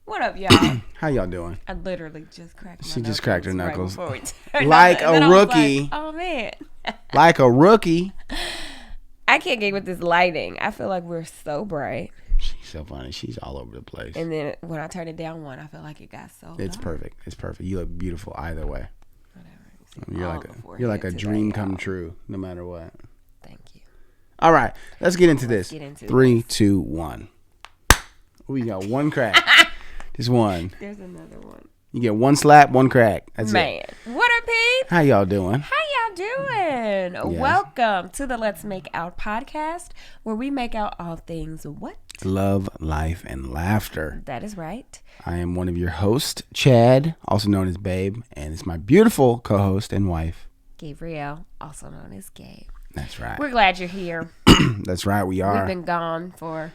What up, y'all? How y'all doing? I literally just cracked my She just cracked her knuckles. Like a rookie. Like, oh, man. Like a rookie. I can't get with this lighting. I feel like we're so bright. She's so funny. She's all over the place. And then when I turn it down one, I feel like it got so It's dark. perfect. It's perfect. You look beautiful either way. Whatever. You're like a dream come true, no matter what. Thank you. All right, let's get into this. Get into 3, 2, 1. We got one crack. Just one. There's another one. You get one slap, one crack. That's Man. it. What up, peeps? How y'all doing? How y'all doing? Yes. Welcome to the Let's Make Out podcast, where we make out all things what? Love, life, and laughter. That is right. I am one of your hosts, Chad, also known as Babe, and it's my beautiful co-host and wife, Gabrielle, also known as Gabe. That's right. We're glad you're here. That's right, we are. We've been gone for...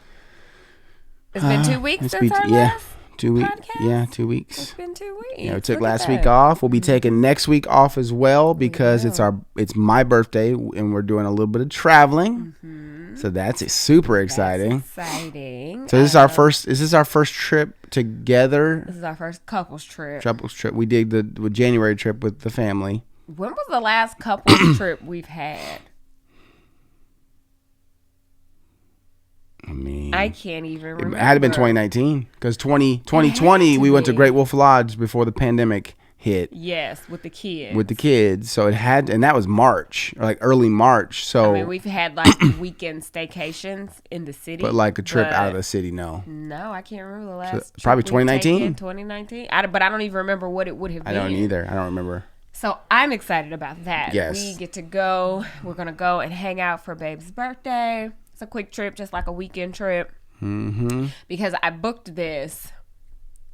It's been 2 weeks It's since been- our yeah, last 2 weeks. podcast? Yeah, 2 weeks. It's been 2 weeks. Yeah, we took Look at last week that. off. We'll be taking next week off as well because it's my birthday and we're doing a little bit of traveling. Mm-hmm. So that's super exciting. That's exciting. So this is our first trip together. This is our first couples trip. Couples trip. We did the January trip with the family. When was the last couples trip we've had? I mean, I can't even remember. it had to been 2019 because 2020 we went to Great Wolf Lodge before the pandemic hit. Yes, with the kids. With the kids, so it had, and that was March, or like early March. So I mean, we've had like weekend staycations in the city, but like a trip out of the city, no. No, I can't remember the last. Probably 2019. 2019. But I don't even remember what it would have been. I don't either. I don't remember. So I'm excited about that. Yes. We get to go. We're gonna go and hang out for Babe's birthday. It's a quick trip, just like a weekend trip. Mm-hmm. Because I booked this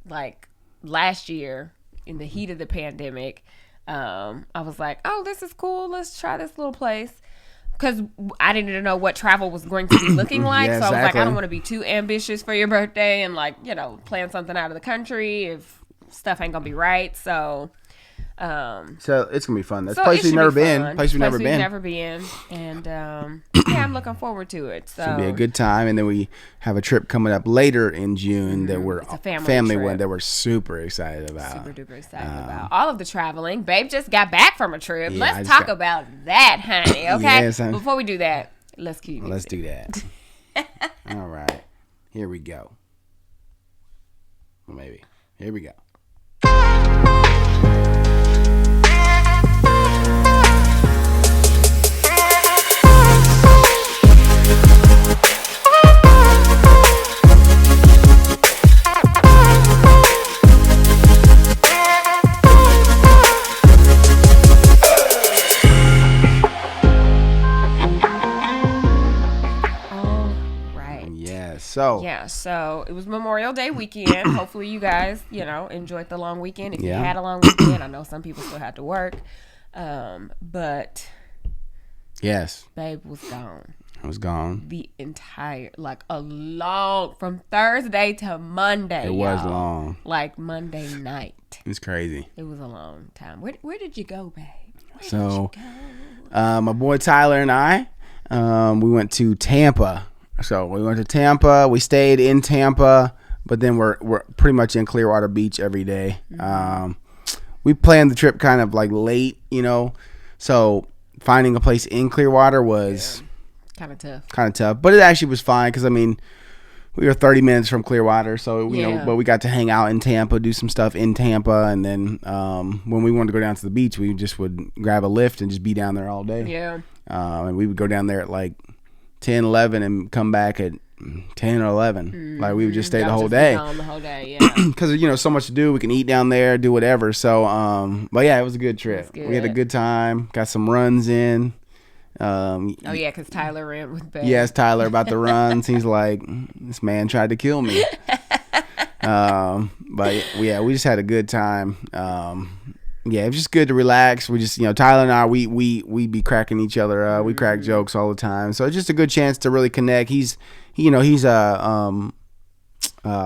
like last year in the heat of the pandemic. I was like, oh, this is cool. Let's try this little place. Because I didn't know what travel was going to be looking like. Yeah, so I was like, exactly. I don't want to be too ambitious for your birthday and like, plan something out of the country if stuff ain't going to be right. So... So it's gonna be fun. That's so a place it we've should never be been. fun. Place we've never been. Never been. And yeah, I'm looking forward to it. So Should be a good time. And then we have a trip coming up later in June that we're It's a family one trip. that we're super excited about. Super duper excited about all of the traveling. Babe just got back from a trip. Yeah, Let's talk about that, honey. Okay. Yes, honey. Before we do that, let's keep. Let's do that. All right, here we go. Well, maybe here we go. So it was Memorial Day weekend. Hopefully you guys, enjoyed the long weekend. If you had a long weekend, I know some people still had to work. But yes, Babe was gone. I was gone. The entire, from Thursday to Monday. It was long. Like Monday night. It's crazy. It was a long time. Where did you go, Babe? My boy Tyler and I, we went to Tampa. So we went to Tampa. We stayed in Tampa, but then we're pretty much in Clearwater Beach every day. Mm-hmm. We planned the trip kind of like late, so finding a place in Clearwater was kind of tough. But it actually was fine because we were 30 minutes from Clearwater, so but we got to hang out in Tampa, do some stuff in Tampa, and then when we wanted to go down to the beach, we just would grab a lift and just be down there all day. Yeah. And we would go down there at like 10, 11 and come back at 10 or 11. Mm-hmm. Like we would just stay the whole day. The whole day, yeah. Because so much to do. We can eat down there, do whatever. So, but yeah, it was a good trip. We had a good time. Got some runs in. Because Tyler ran with Babe. Yes, Tyler about the runs. He's like, this man tried to kill me. But yeah, we just had a good time. Yeah, it was just good to relax. We just, Tyler and I, we be cracking each other up. We crack jokes all the time. So it's just a good chance to really connect. He's a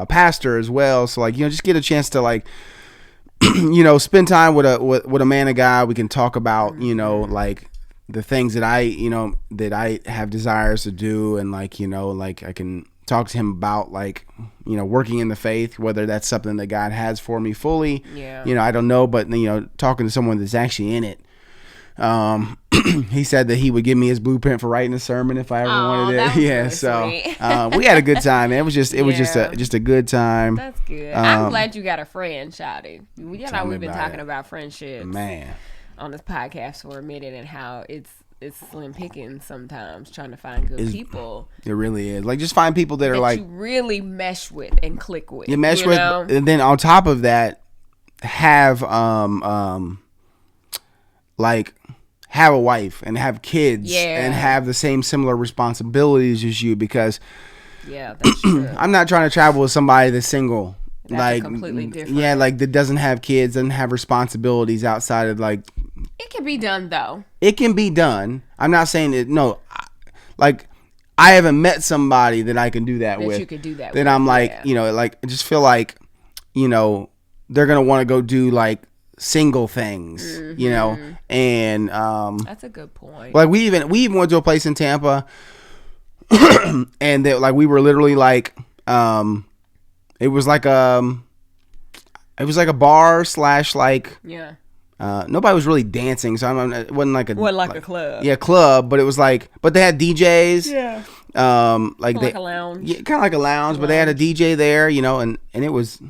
pastor as well. So just get a chance to spend time with a man of God. We can talk about, the things that I have desires to do. And I can talk to him about like, working in the faith, whether that's something that God has for me fully. Yeah. I don't know, but talking to someone that's actually in it. He said that he would give me his blueprint for writing a sermon if I ever wanted it. Yeah, really so sweet. we had a good time. Man. It was just a good time. That's good. I'm glad you got a friend, Shawty. We've been talking about friendships, man, on this podcast for a minute, and how it's slim pickings sometimes trying to find good people. It really is. Like, just find people that are like you really mesh with and click with. You mesh with, and then on top of that, have like have a wife and have kids and have the same similar responsibilities as you, because that's true. I'm not trying to travel with somebody that's single. That's like completely different. Yeah, like that doesn't have kids, doesn't have responsibilities outside of like. It can be done though. It can be done. I'm not saying it. No, like I haven't met somebody that I can do that with. You could do that. Then I'm like, like I just feel like, they're gonna want to go do like single things, and that's a good point. Like we even went to a place in Tampa, and like we were literally like, it was like a bar / like nobody was really dancing, so it wasn't like a club. Yeah, club, but it was like, but they had DJs. Yeah. Like a lounge. Yeah, kind of like a lounge, but they had a DJ there, and it was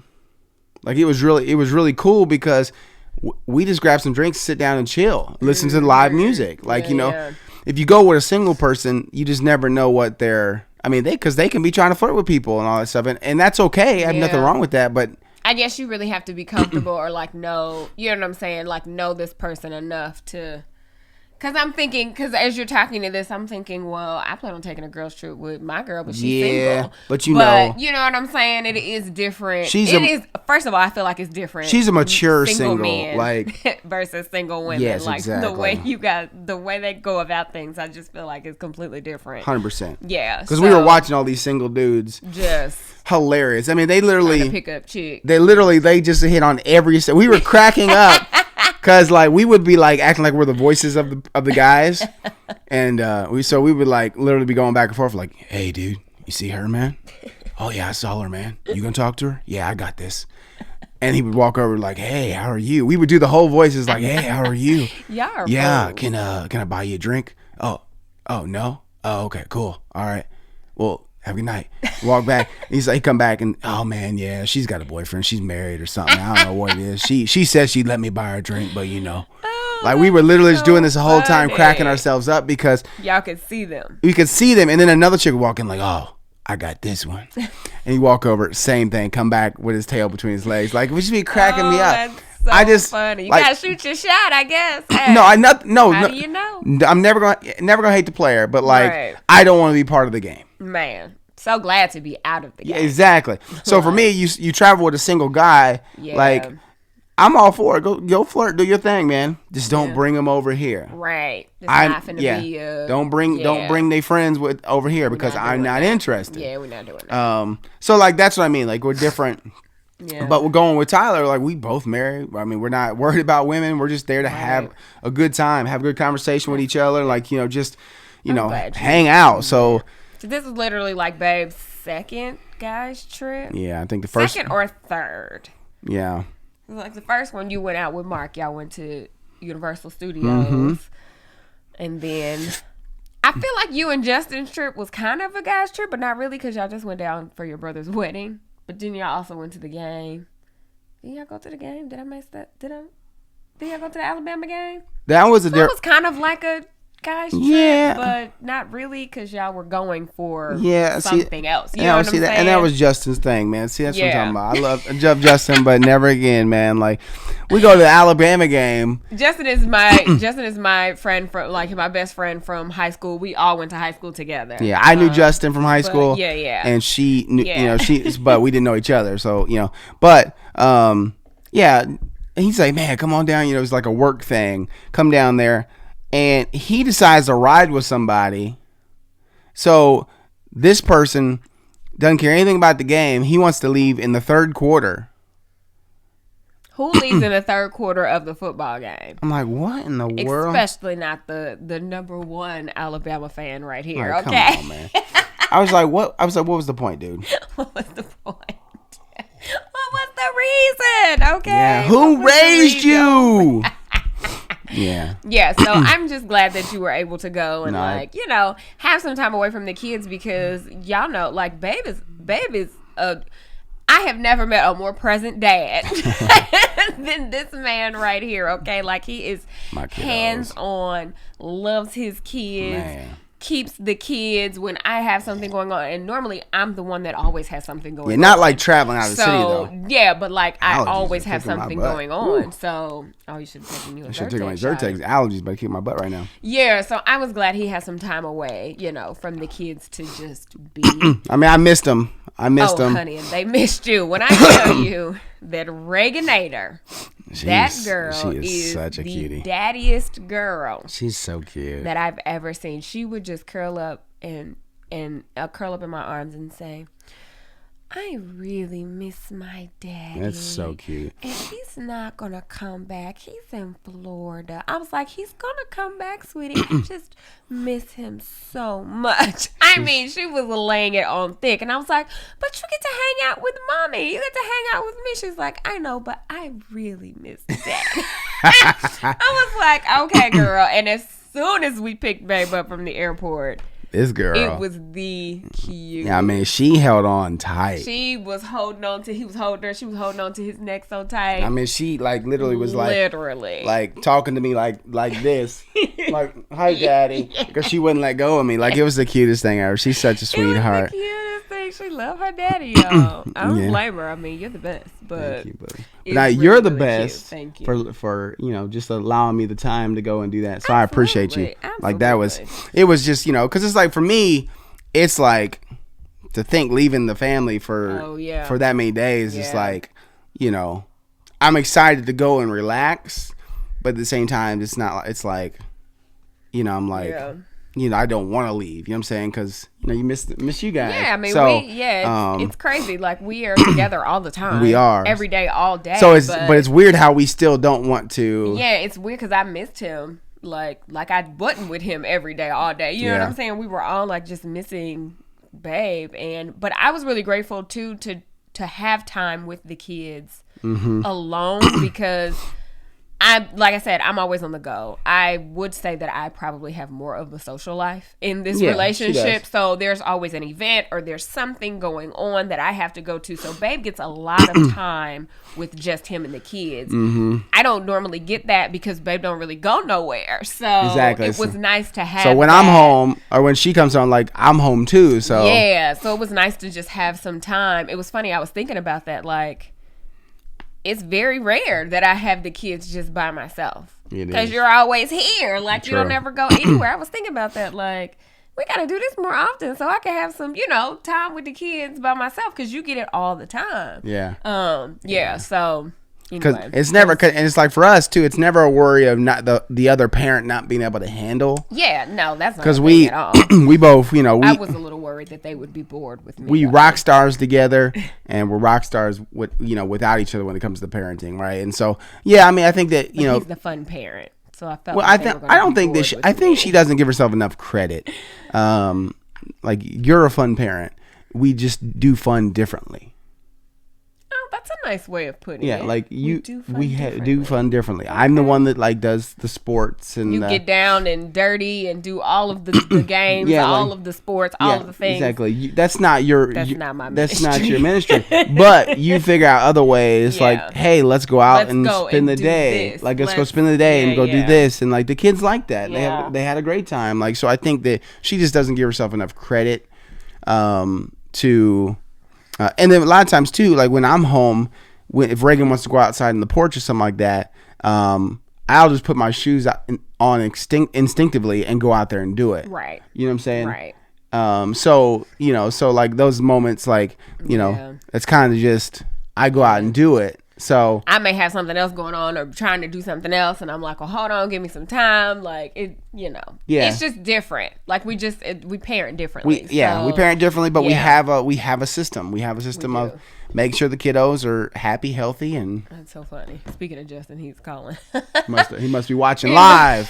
like it was really cool because we just grabbed some drinks, sit down and chill, listen to live music. Like if you go with a single person, you just never know what they're. I mean, because they can be trying to flirt with people and all that stuff, and that's okay. I have nothing wrong with that, but. I guess you really have to be comfortable or like know, you know what I'm saying? Like know this person enough to, because as you're talking to this, I'm thinking, well, I plan on taking a girl's trip with my girl, but she's single. But you know what I'm saying? It is different. First of all, I feel like it's different. She's a mature single men like versus single women. Yes, like exactly. the way they go about things, I just feel like it's completely different. 100%. Yeah. Because we were watching all these single dudes. Just hilarious. I mean, they literally pick up chick. They just hit on every. We were cracking up. Cause like we would be like acting like we're the voices of the guys, and we would like literally be going back and forth like, hey dude, you see her, man? Oh yeah, I saw her, man. You gonna talk to her? Yeah, I got this. And he would walk over like, hey, how are you? We would do the whole voices like, hey, how are you? Yeah, can I buy you a drink? Oh no. Oh okay, cool. All right. Well, have a good night. Walk back. He's like, come back and, oh man, yeah, she's got a boyfriend. She's married or something. I don't know what it is. She said she'd let me buy her a drink, but like we were literally just doing this the whole time, cracking ourselves up because y'all could see them. We could see them, and then another chick would walk in like, oh, I got this one, and he walk over, same thing, come back with his tail between his legs, like we just be cracking me up. That's funny. You gotta shoot your shot, I guess. Hey. No, How do you know? I'm never gonna hate the player, but like I don't want to be part of the game. Man, so glad to be out of the game. Yeah, exactly. So for me, you travel with a single guy, like I'm all for it. Go flirt, do your thing, man. Just don't bring them over here. Right. It's not finna be don't bring their friends over here because I'm not interested. Yeah, we're not doing that. So like that's what I mean. Like we're different. Yeah. But we're going with Tyler. Like we both married. I mean, we're not worried about women. We're just there to have a good time, have a good conversation with each other. Like just hang out. So this is literally like Babe's second guy's trip. Yeah, I think the first second or third. Yeah. Like the first one, you went out with Mark. Y'all went to Universal Studios, and then I feel like you and Justin's trip was kind of a guy's trip, but not really because y'all just went down for your brother's wedding. But then y'all also went to the game. Did y'all go to the game? Did I miss that? Did y'all go to the Alabama game? That was it was kind of like a guy's trip, but not really because y'all were going for something else. You know what I'm saying? And that was Justin's thing, man. See, that's what I'm talking about. I love Justin, but never again, man. Like we go to the Alabama game. Justin is my friend from like my best friend from high school. We all went to high school together. Yeah, I knew Justin from high school. Yeah. And she knew, but we didn't know each other. So but he's like, man, come on down. It was like a work thing. Come down there. And he decides to ride with somebody. So this person doesn't care anything about the game. He wants to leave in the third quarter. Who leaves in the third quarter of the football game? I'm like, what in the world? Especially not the number one Alabama fan right here. Like, okay. Come on, man. I was like, what? I was like, what was the point, dude? What was the point? What was the reason? Okay. Yeah. Who raised you? Yeah. Yeah, so I'm just glad that you were able to go and have some time away from the kids because y'all know, like, Babe is I have never met a more present dad than this man right here, okay? Like, he is hands-on, loves his kids, keeps the kids when I have something going on. And normally, I'm the one that always has something going on. Not like traveling out of the city, though. Yeah, but, like, I always have something going on. Ooh. So, you should have taken you a Zyrtec. I should have taken my Zyrtec. Allergies, but I keep my butt right now. Yeah, so I was glad he had some time away, from the kids to just be. I mean, I missed them. Oh, honey, and they missed you. When I tell you that Reaganator, that girl she is such a cutie. Daddiest girl. She's so cute that I've ever seen. She would just curl up and curl up in my arms and say, I really miss my daddy. That's so cute. And he's not going to come back. He's in Florida. I was like, he's going to come back, sweetie. I just miss him so much. I mean, she was laying it on thick. And I was like, but you get to hang out with mommy. You get to hang out with me. She's like, I know, but I really miss daddy. I was like, okay, girl. And as soon as we picked Babe up from the airport, this girl, it was the cute. Yeah, I mean, she held on tight. He was holding on to his neck so tight. I mean, she like literally was like talking to me like this, like, hi, daddy, because she wouldn't let go of me. Like, it was the cutest thing ever. She's such a sweetheart. It was the cutest thing. She loved her daddy, y'all. I don't blame her. I mean, you're the best, but. Thank you, buddy. Now you're the best. Thank you. for just allowing me the time to go and do that. So I appreciate you. Like, it was just because it's like, for me, it's like to think leaving the family for that many days. It's like, I'm excited to go and relax, but at the same time, it's not. It's like, I'm like. I don't want to leave. You know what I'm saying? Because you miss you guys. Yeah, I mean, it's crazy. Like, we are together all the time. We are every day, all day. So but it's weird how we still don't want to. Yeah, it's weird because I missed him. Like I wasn't with him every day, all day. You know what I'm saying? We were all like just missing Babe, but I was really grateful too to have time with the kids alone because. Like I said, I'm always on the go. I would say that I probably have more of a social life in this relationship. So there's always an event or there's something going on that I have to go to. So Babe gets a lot of time with just him and the kids. I don't normally get that because Babe don't really go nowhere. So it was nice to have. So when I'm home or when she comes home, like, I'm home too. So yeah, so it was nice to just have some time. It was funny. I was thinking about that, like. It's very rare that I have the kids just by myself. Because you're always here. Like, you don't ever go anywhere. I was thinking about that. Like, we got to do this more often so I can have some, time with the kids by myself because you get it all the time. Yeah. So... Because it's never, and it's like for us too, it's never a worry of not the other parent not being able to handle. Yeah, no, that's not a thing at all. We both, I was a little worried that they would be bored with me. We rock stars together, and we're rock stars with without each other when it comes to parenting, right? And so, yeah, I mean, I think that he's the fun parent, so I felt. Well, I don't think that. I think she doesn't give herself enough credit. Like, you're a fun parent. We just do fun differently. That's a nice way of putting it. Yeah, like we do fun differently. Okay. I'm the one that like does the sports and you get down and dirty and do all of the games, all of the sports, all of the things. Exactly. That's not your. Not my ministry. That's not your ministry. But you figure out other ways. Like, hey, let's go out and spend the day. This. Like, let's go spend the day and go do this. And like the kids like that. They had a great time. Like, so I think that she just doesn't give herself enough credit to. And then a lot of times too, like when I'm home, if Reagan wants to go outside in the porch or something like that, I'll just put my shoes on instinctively and go out there and do it. Right. You know what I'm saying? Right. So like those moments, like, it's kind of just, I go out and do it. So I may have something else going on or trying to do something else, and I'm like, well, hold on, give me some time. Like, it, it's just different. Like, we parent differently. We parent differently, but we have a system. We have a system of making sure the kiddos are happy, healthy, and that's so funny. Speaking of Justin, he's calling. he must be watching live.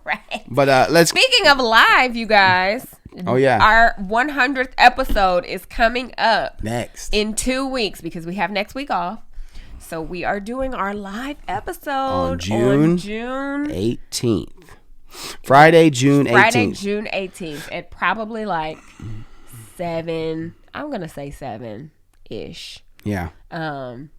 Right. But Speaking of live, you guys, Oh, yeah. Our 100th episode is coming up Next. in 2 weeks because we have next week off. So we are doing our live episode on June 18th. Friday, June 18th. Friday, June 18th at probably like 7. I'm going to say 7-ish. Yeah.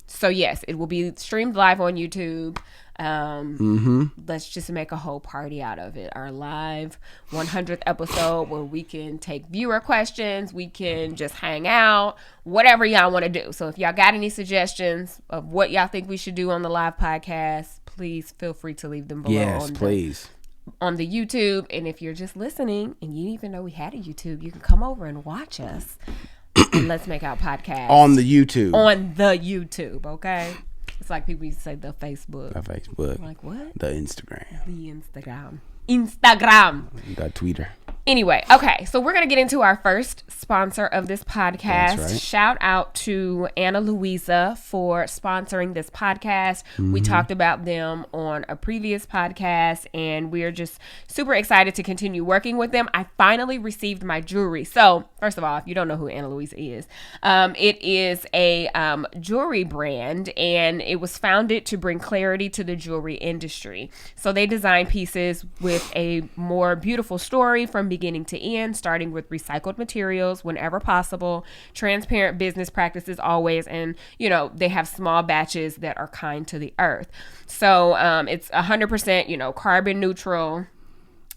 So yes, it will be streamed live on YouTube. Let's just make a whole party out of it. Our live 100th episode where we can take viewer questions. We can just hang out, whatever y'all want to do. So if y'all got any suggestions of what y'all think we should do on the live podcast, please feel free to leave them below. Yes, please. On the YouTube. And if you're just listening and you didn't even know we had a YouTube, you can come over and watch us. And let's make our podcast on the YouTube. On the YouTube, okay? It's like people used to say the Facebook. The Facebook. Like what? The Instagram. The Instagram. The Twitter. Anyway, okay, so we're going to get into our first sponsor of this podcast. That's right. Shout out to Ana Luisa for sponsoring this podcast. We talked about them on a previous podcast, and we're just super excited to continue working with them. I finally received my jewelry. So, first of all, if you don't know who Ana Luisa is, it is a jewelry brand, and it was founded to bring clarity to the jewelry industry. So they design pieces with a more beautiful story from beginning to end, starting with recycled materials whenever possible, transparent business practices always, and they have small batches that are kind to the earth. So it's 100% carbon neutral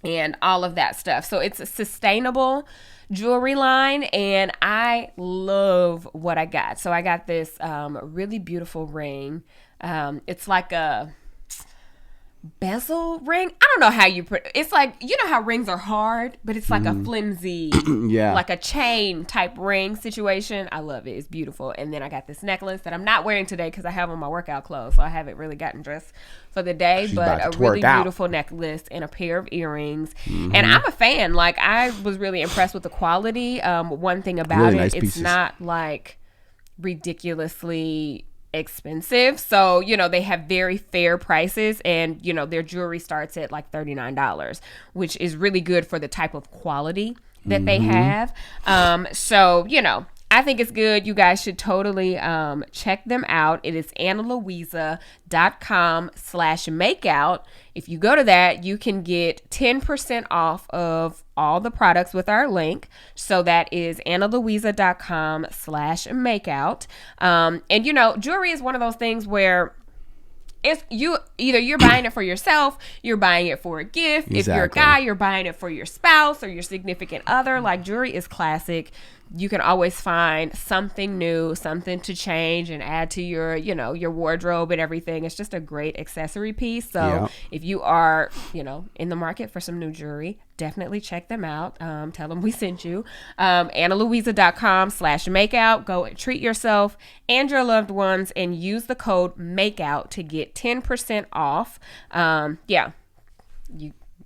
and all of that stuff. So it's a sustainable jewelry line, and I love what I got. So I got this really beautiful ring. It's like a bezel ring. I don't know how you put it's like, how rings are hard, but it's like a flimsy like a chain type ring situation. I love it. It's beautiful. And then I got this necklace that I'm not wearing today because I have on my workout clothes, so I haven't really gotten dressed for the day. But a really beautiful necklace and a pair of earrings. And I'm a fan. Like, I was really impressed with the quality. One thing about really it, nice it's pieces. not like ridiculously expensive. So, they have very fair prices, and, their jewelry starts at like $39, which is really good for the type of quality that they have. So, I think it's good. You guys should totally check them out. It is analuisa.com/makeout. If you go to that, you can get 10% off of all the products with our link. So that is analuisa.com/makeout. And jewelry is one of those things where it's you're buying it for yourself, you're buying it for a gift. Exactly. If you're a guy, you're buying it for your spouse or your significant other. Like, jewelry is classic. You can always find something new, something to change and add to your, your wardrobe and everything. It's just a great accessory piece. So if you are, in the market for some new jewelry, definitely check them out. Tell them we sent you. analuisa.com/makeout. Go and treat yourself and your loved ones and use the code MAKEOUT to get 10% off. You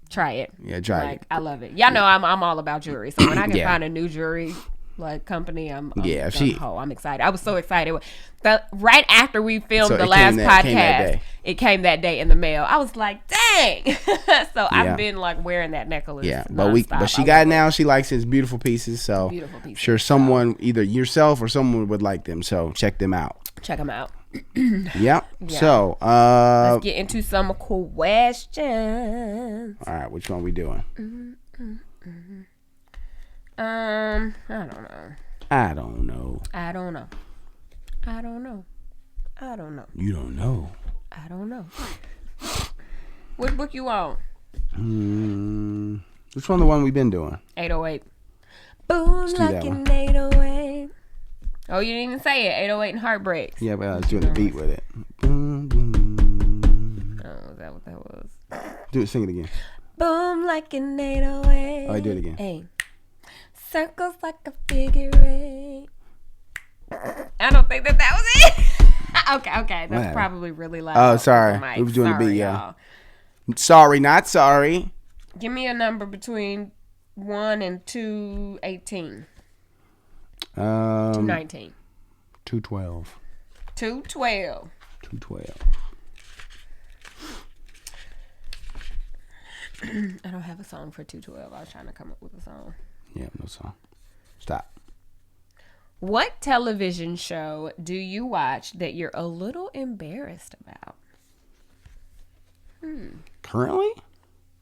try it. Yeah, try it. I love it. Y'all know I'm all about jewelry. So when I can find a new jewelry company, I'm excited. I was so excited. Right after we filmed the last podcast, it came that day in the mail. I was like, dang. So I've been like wearing that necklace. Yeah, but she got it now. She likes his beautiful pieces. So beautiful pieces. Sure, someone, either yourself or someone would like them. So check them out. Yeah. So let's get into some questions. All right, which one we doing? I don't know. You don't know. I don't know. What book you want? Which one? The one we've been doing? 808. Boom like an 808. Oh, you didn't even say it. 808 and Heartbreaks. Yeah, but I was doing the beat with it. Boom, boom. Oh, is that what that was? Do it. Sing it again. Boom like an 808. Oh, do it again. Hey. Circles like a figure eight. I don't think that was it. Okay. That's probably really loud. Oh, sorry. We was doing the beat, y'all. Sorry, not sorry. Give me a number between 1 and 218. 219. 212. 212. 212. I don't have a song for 212. I was trying to come up with a song. Yeah, no song. Stop. What television show do you watch that you're a little embarrassed about? Currently?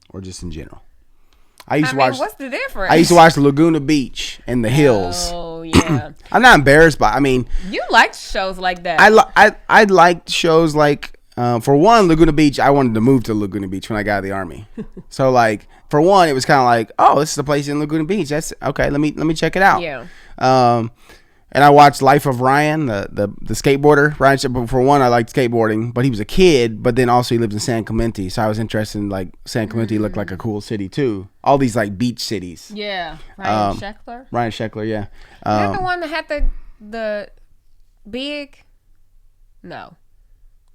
Or just in general? I used to watch. What's the difference? I used to watch Laguna Beach and The Hills. Oh, yeah. I'm not embarrassed by. I mean, You liked shows like that. I liked shows like for one, Laguna Beach. I wanted to move to Laguna Beach when I got out of the army. So like for one, it was kind of like, oh, this is the place in Laguna Beach. That's okay. Let me check it out. Yeah. And I watched Life of Ryan, the skateboarder. Ryan, for one, I liked skateboarding, but he was a kid. But then also he lived in San Clemente, so I was interested in like San Clemente looked like a cool city too. All these like beach cities. Yeah. Ryan Sheckler. Ryan Sheckler, yeah. Not the one that had the big. No.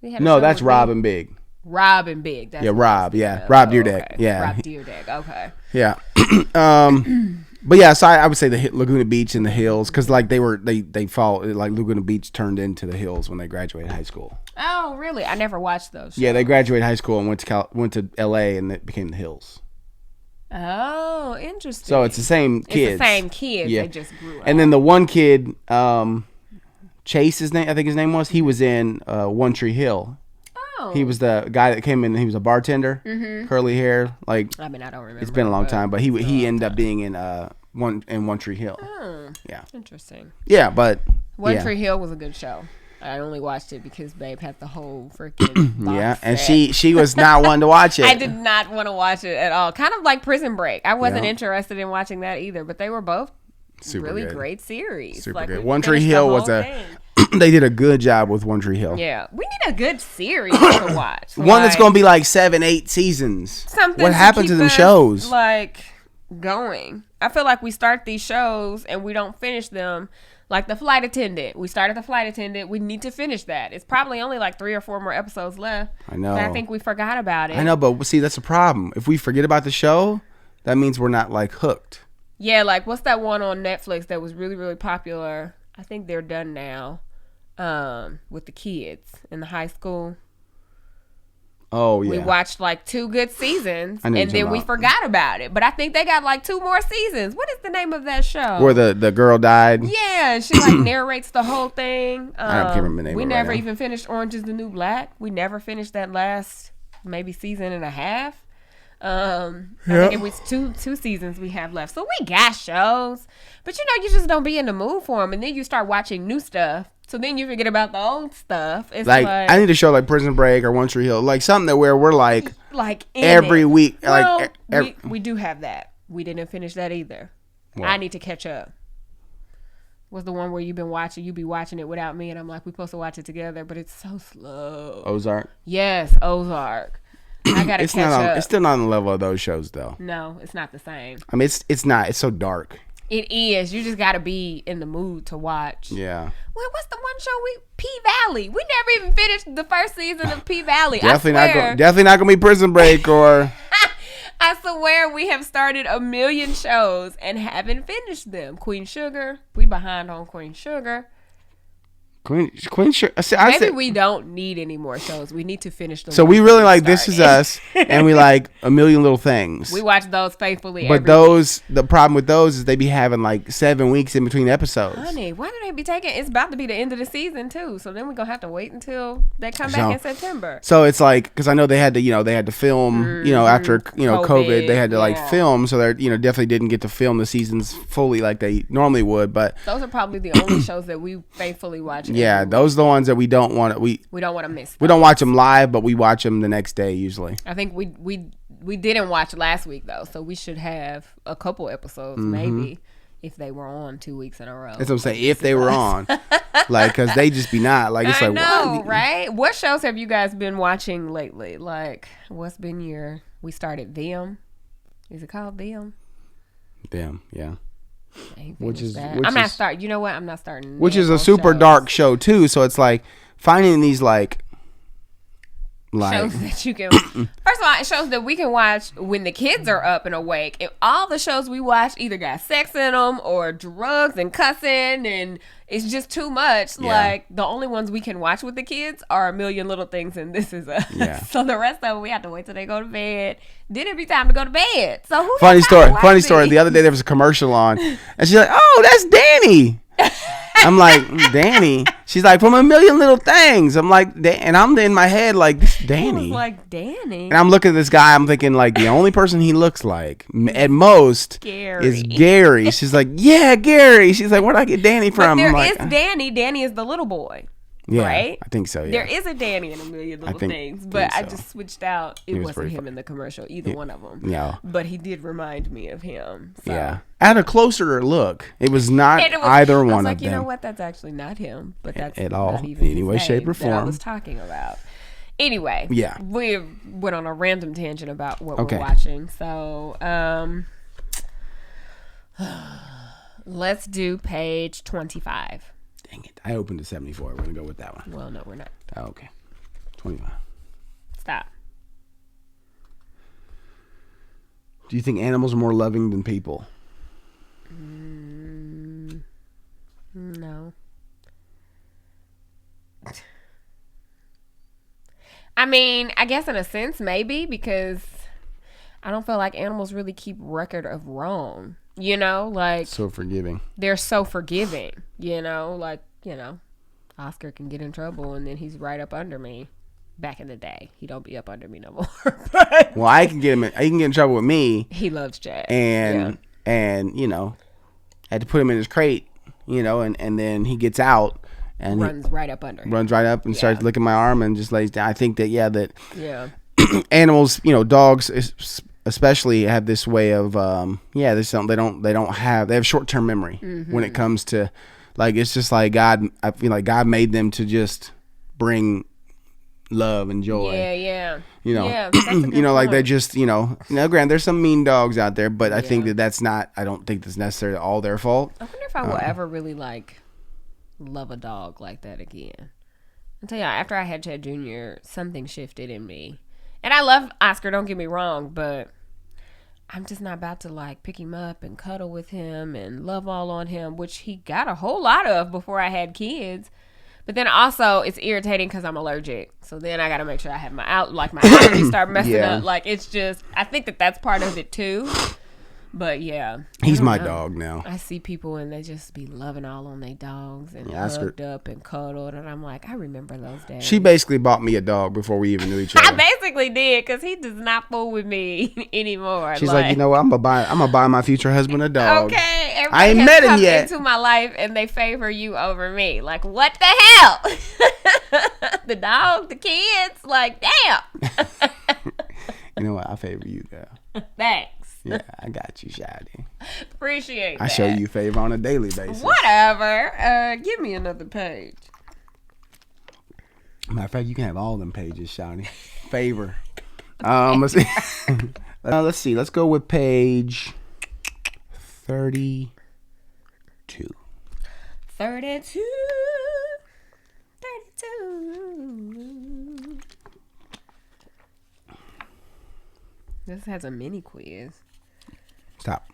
No, that's Rob and Big. Rob and Big. That's Rob. Yeah, Rob Deerdeck. Okay. Yeah, Rob Deerdeck. Okay. Yeah. But yeah, so I would say the Laguna Beach and The Hills, because like they fall like Laguna Beach turned into The Hills when they graduated high school. Oh, really? I never watched those shows. Yeah, they graduated high school and went to L.A. and it became The Hills. Oh, interesting. So it's the same kids. It's the same kids. Yeah. They just grew up. And then the one kid, Chase, I think his name was. He was in One Tree Hill. Oh. He was the guy that came in. He was a bartender, curly hair. Like I mean, I don't remember. it's been a long time, but he ended up being in One Tree Hill. Oh, Yeah. interesting. Yeah, but One Tree Hill was a good show. I only watched it because Babe had the whole freaking box yeah, and set. she was not one to watch it. I did not want to watch it at all. Kind of like Prison Break. I wasn't interested in watching that either, but they were both really good. Great series. Super like, good. we One Tree finished the Hill whole was thing. they did a good job with One Tree Hill. Yeah, we need a good series to watch. One that's going to be like 7-8 seasons. Something what happened to them us, shows? Like going. I feel like we start these shows and we don't finish them. Like The Flight Attendant. We started The Flight Attendant. We need to finish that. It's probably only like 3 or 4 more episodes left. I know. But I think we forgot about it. I know, but see, that's the problem. If we forget about the show, that means we're not like hooked. Yeah, like what's that one on Netflix that was really, really popular? I think they're done now. With the kids in the high school. Oh, yeah. We watched like 2 good seasons and then we forgot about it. But I think they got like 2 more seasons. What is the name of that show? Where the girl died? Yeah, she like narrates the whole thing. I can't remember the name We of it never right now. even finished Orange is the New Black. We never finished that last maybe season and a half. I think it was two seasons we have left. So we got shows. But you just don't be in the mood for them. And then you start watching new stuff. So then you forget about the old stuff. It's like I need a show like Prison Break or One Tree Hill, like something that where we're like every week. Well, like we do have that. We didn't finish that either. What? I need to catch up. What's the one where you've been watching? You be watching it without me, and I'm like, we're supposed to watch it together, but it's so slow. Ozark. Yes, Ozark. I gotta catch up. It's still not on the level of those shows though. No, it's not the same. I mean, it's not. It's so dark. It is. You just gotta be in the mood to watch. Yeah. Well, what's the one show P-Valley? We never even finished the first season of P-Valley. Definitely not gonna be Prison Break or. I swear we have started a million shows and haven't finished them. Queen Sugar. We behind on Queen Sugar. Queen Sugar. Maybe we don't need any more shows. We need to finish the. So we really like This Is Us, and we like A Million Little Things. We watch those faithfully. But the problem with those is they be having like 7 weeks in between episodes. Honey, why do they be taking? It's about to be the end of the season too. So then we're gonna have to wait until they come back in September. So it's like, because I know they had to film after COVID, they had to like film. So they're definitely didn't get to film the seasons fully like they normally would. But those are probably the only shows that we faithfully watch. Yeah, those are the ones that we don't want to. We don't want to miss. We don't watch them live, but we watch them the next day usually. I think we didn't watch last week though, so we should have a couple episodes maybe if they were on 2 weeks in a row. That's what I'm saying. If they were on, like, because they just be not like it's I like know, what? Right? What shows have you guys been watching lately? Like, what's been your? We started Them. Is it called Them? Them, yeah. I'm not starting. You know what? I'm not starting. Which is a super dark show too. So it's like finding these like Like, shows that you can. First of all, it shows that we can watch when the kids are up and awake. If all the shows we watch either got sex in them or drugs and cussing, and it's just too much. Yeah. Like, the only ones we can watch with the kids are A Million Little Things and This Is Us. Yeah. So the rest of them, we have to wait till they go to bed. Then it'd be time to go to bed. So who funny got time to watch Funny story. these? The other day there was a commercial on, and she's like, "Oh, that's Danny." I'm like, Danny. She's like, from A Million Little Things. I'm like, and I'm in my head like, this Danny. I was like, Danny. And I'm looking at this guy. I'm thinking like the only person he looks like at most is Gary. She's like, yeah, Gary. She's like, where'd I get Danny from? But there I'm like, is Danny. Danny is the little boy. yeah, right? I think so. Yeah. There is a Danny in A Million Little Things, but I just switched out. It wasn't him in the commercial, either one of them. Yeah. But he did remind me of him. So. Yeah. At a closer look, it was not either one of them. You know what? That's actually not him. But that's at all, not even in any way, shape, or that I form. was talking about. Anyway. Yeah. We went on a random tangent about what Okay. we're watching. So, let's do page 25. Dang it. I opened to 74. We're going to go with that one. Well, no, we're not. Oh, okay. 25. Stop. Do you think animals are more loving than people? No. I mean, I guess in a sense, maybe, because I don't feel like animals really keep record of wrong. You know, like, So forgiving. they're so forgiving, like, Oscar can get in trouble and then he's right up under me. Back in the day, he don't be up under me no more. But Well, I can get him. He can get in trouble with me, he loves Jack. and I had to put him in his crate, and then he gets out and runs right up under him. runs right up and starts licking my arm and just lays down. I think that that animals, dogs especially have this way of they have short-term memory when it comes to, like, it's just like God. I feel like God made them to just bring love and joy. Yeah. Yeah, that's a good like they're point. just, granted, there's some mean dogs out there, but I think that's not, I don't think that's necessarily all their fault. I wonder if I will ever really, like, love a dog like that again. I'll tell you, after I had Chad Jr., something shifted in me. And I love Oscar, don't get me wrong, but I'm just not about to, like, pick him up and cuddle with him and love all on him, which he got a whole lot of before I had kids. But then also, it's irritating because I'm allergic. So then I got to make sure I have my allergies start messing up. Like, it's just, I think that's part of it too. But yeah. He's my dog now. I see people and they just be loving all on their dogs and Oscar, hugged up and cuddled. And I'm like, I remember those days. She basically bought me a dog before we even knew each other. I basically did, because he does not fool with me anymore. She's like, you know what? I'm gonna buy my future husband a dog. Okay, everybody I ain't has met him come yet. into my life and they favor you over me. Like, what the hell? The dog, the kids, like, damn. You know what? I favor you, girl. Thanks. Yeah, I got you, Shady. Appreciate that. I show you favor on a daily basis. Whatever. Give me another page. Matter of fact, you can have all them pages, Shawty. Favor. Let's see. Let's see. Let's go with page 32. 32. This has a mini quiz. Stop.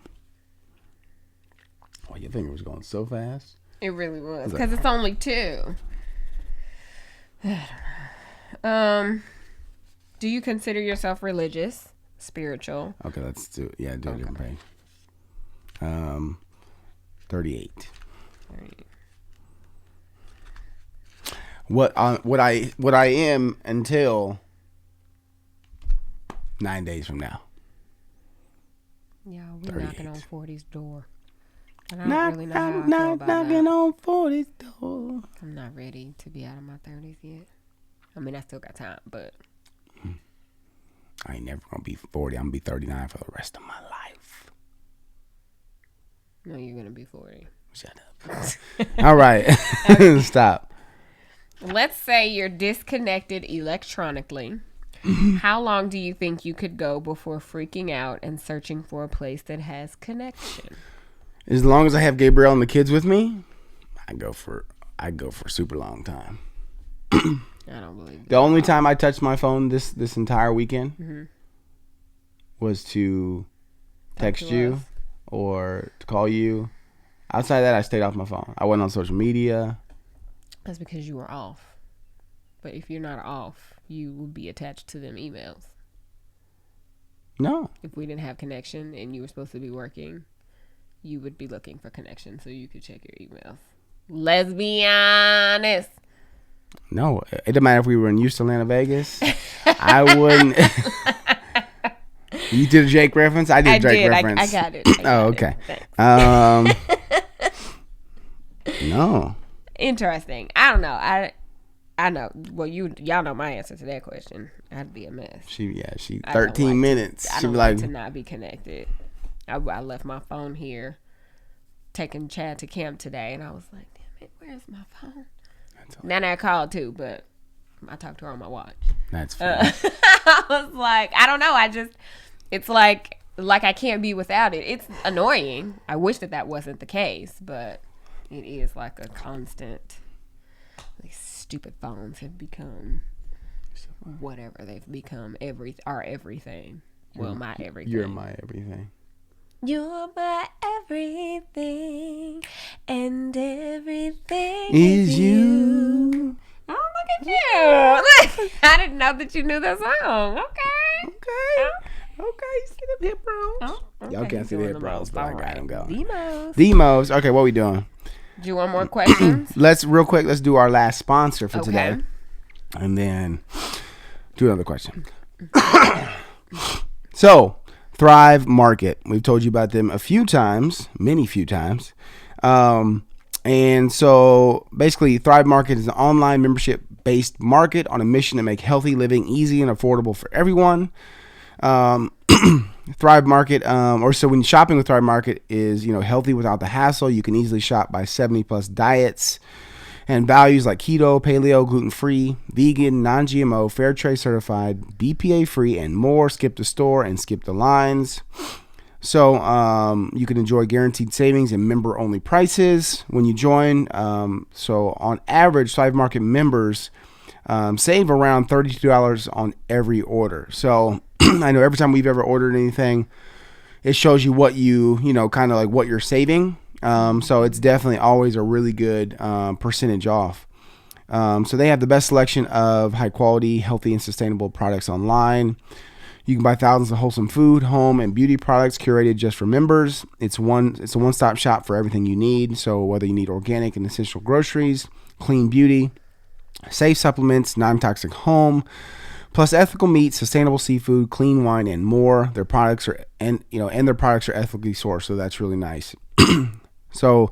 Oh, you think it was going so fast? It really was, because it's only 2. Do you consider yourself religious, spiritual? Okay, let's do it. Yeah, do a different page. 38. What I am until 9 days from now. Yeah, we're 38. knocking on 40's door. And I don't really know how I feel about knocking that. on 40's door. I'm not ready to be out of my 30s yet. I mean, I still got time, but I ain't never gonna be 40. I'm gonna be 39 for the rest of my life. no, you're gonna be 40. Shut up. All right. Stop. Let's say you're disconnected electronically. How long do you think you could go before freaking out and searching for a place that has connection? As long as I have Gabrielle and the kids with me, I go for a super long time. I don't believe that. The only time I touched my phone this entire weekend was to text you or to call you. Outside of that, I stayed off my phone. I wasn't on social media. That's because you were off. But if you're not off, you would be attached to them emails. No. If we didn't have connection and you were supposed to be working, you would be looking for connection so you could check your emails. Let's be honest. No. It doesn't matter if we were in Houston, Atlanta, Vegas. I wouldn't. You did a Jake reference? I did a Drake reference. I got it. Okay. No. Interesting. I don't know. I know. Well, y'all know my answer to that question. I'd be a mess. She 13 minutes. I She'd don't be like like to not be connected. I left my phone here, taking Chad to camp today, and I was like, damn it, where's my phone? Then I called too, but I talked to her on my watch. That's funny. I was like, I don't know. It's like I can't be without it. It's annoying. I wish that wasn't the case, but it is like a constant. These stupid phones have become whatever they've become. Everything. Well, my everything. You're my everything. You're my everything, and everything is you. Oh, look at you. I didn't know that you knew that song. Okay. You see them hip bros? Oh, okay. Y'all can't see the hip bros, but I got them going. Demos. Okay, what we doing? Do you want more questions? Let's do our last sponsor for today. And then do another question. So, Thrive Market. We've told you about them many few times. And so basically Thrive Market is an online membership-based market on a mission to make healthy living easy and affordable for everyone. Thrive Market, so when shopping with Thrive Market is, healthy without the hassle. You can easily shop by 70 plus diets and values like keto, paleo, gluten-free, vegan, non-GMO, fair trade certified, BPA free, and more. Skip the store and skip the lines. So you can enjoy guaranteed savings and member-only prices when you join. So on average, Thrive Market members save around $32 on every order. So I know every time we've ever ordered anything, it shows you what kind of like what you're saving. So it's definitely always a really good percentage off. So they have the best selection of high quality, healthy, and sustainable products online. You can buy thousands of wholesome food, home, and beauty products curated just for members. It's a one-stop shop for everything you need. So whether you need organic and essential groceries, clean beauty, safe supplements, non-toxic home, plus ethical meat, sustainable seafood, clean wine, and more. Their products are their products are ethically sourced, so that's really nice. So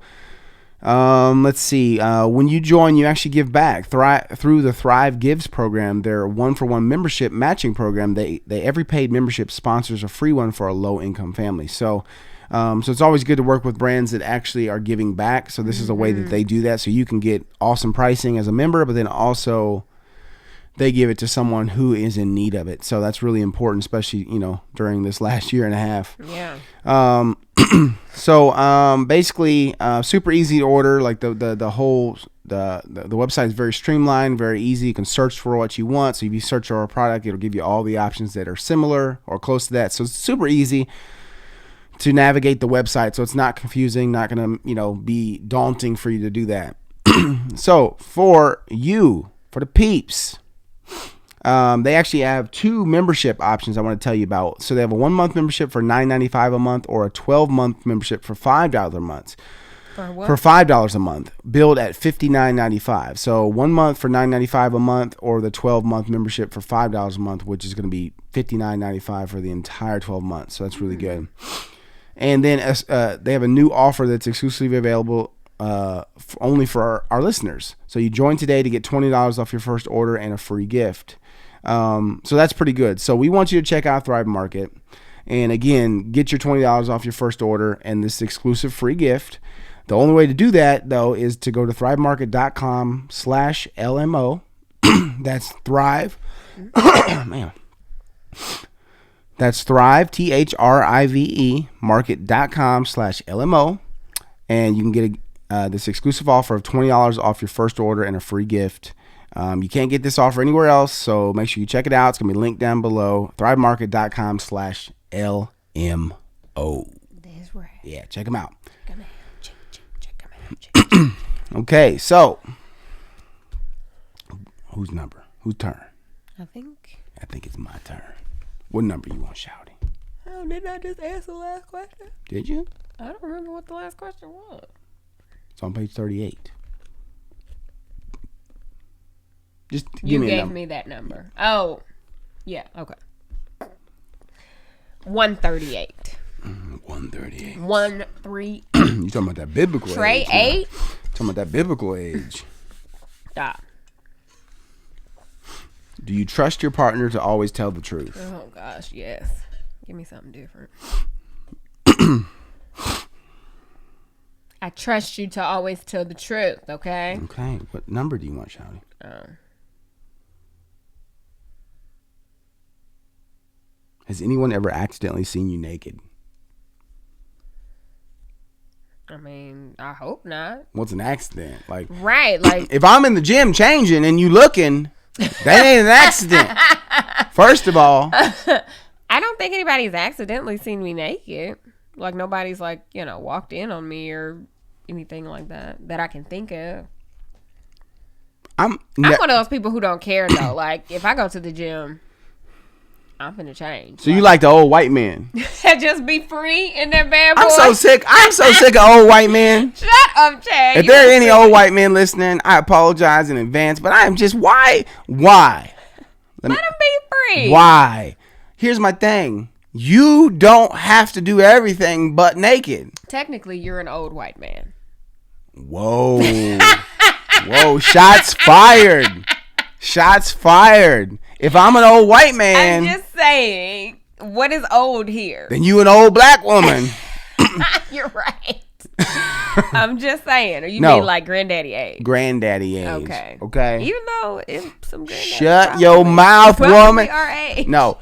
let's see. When you join, you actually give back through the Thrive Gives program. Their 1-for-1 membership matching program. Every paid membership sponsors a free one for a low-income family. So it's always good to work with brands that actually are giving back. So this is a way that they do that. So you can get awesome pricing as a member, but then also they give it to someone who is in need of it. So that's really important, especially, during this last year and a half. Yeah. So basically, super easy to order. Like the website is very streamlined, very easy. You can search for what you want. So if you search for a product, it'll give you all the options that are similar or close to that. So it's super easy to navigate the website. So it's not confusing, not going to, be daunting for you to do that. So for the peeps, they actually have 2 membership options I want to tell you about. So they have a 1-month membership for $9.95 a month, or a 12-month membership for $5 a month. For what? For $5 a month, billed at $59.95. So 1 month for $9.95 a month, or the 12-month membership for $5 a month, which is going to be $59.95 for the entire 12 months. So that's really good. And then they have a new offer that's exclusively available only for our listeners. So you join today to get $20 off your first order and a free gift. So that's pretty good. So we want you to check out Thrive Market. And again, get your $20 off your first order and this exclusive free gift. The only way to do that, though, is to go to thrivemarket.com/LMO. That's Thrive. Man. That's Thrive, THRIVE, market.com/LMO. And you can get this exclusive offer of $20 off your first order and a free gift. You can't get this offer anywhere else, so make sure you check it out. It's going to be linked down below. thrivemarket.com/LMO. That's right. Yeah, check them out. Check them out. Okay, so whose number? Whose turn? I think it's my turn. What number you want, Shouty? Oh, didn't I just ask the last question? Did you? I don't remember what the last question was. It's on page 38. Just You give me a gave number. me that number. Oh, yeah. Okay. 138. 138. 138. You talking about that biblical Trey age? 8. Talking about that biblical age. Stop. Do you trust your partner to always tell the truth? Oh gosh, yes. Give me something different. I trust you to always tell the truth, okay? Okay. What number do you want, Shouty? Has anyone ever accidentally seen you naked? I mean, I hope not. What's an accident? Like, Right, like if I'm in the gym changing and you looking, that ain't an accident. First of all, I don't think anybody's accidentally seen me naked. Like nobody's like, walked in on me or anything like that I can think of. I'm one of those people who don't care though. Like if I go to the gym, I'm finna change. So you like the old white men? Just be free in that bad boy. I'm so sick of old white men. Shut up, Chad. If there are any old white men listening, I apologize in advance, but I am just why? Let them be free. Why? Here's my thing. You don't have to do everything but naked. Technically, you're an old white man. Whoa. Whoa, shots fired. Shots fired. If I'm an old white man, I'm just saying, what is old here? then you an old black woman. You're right. I'm just saying. Or you mean like granddaddy age? Granddaddy age. Okay. Even though it's some granddaddy. Shut your mouth, woman. Our age. No.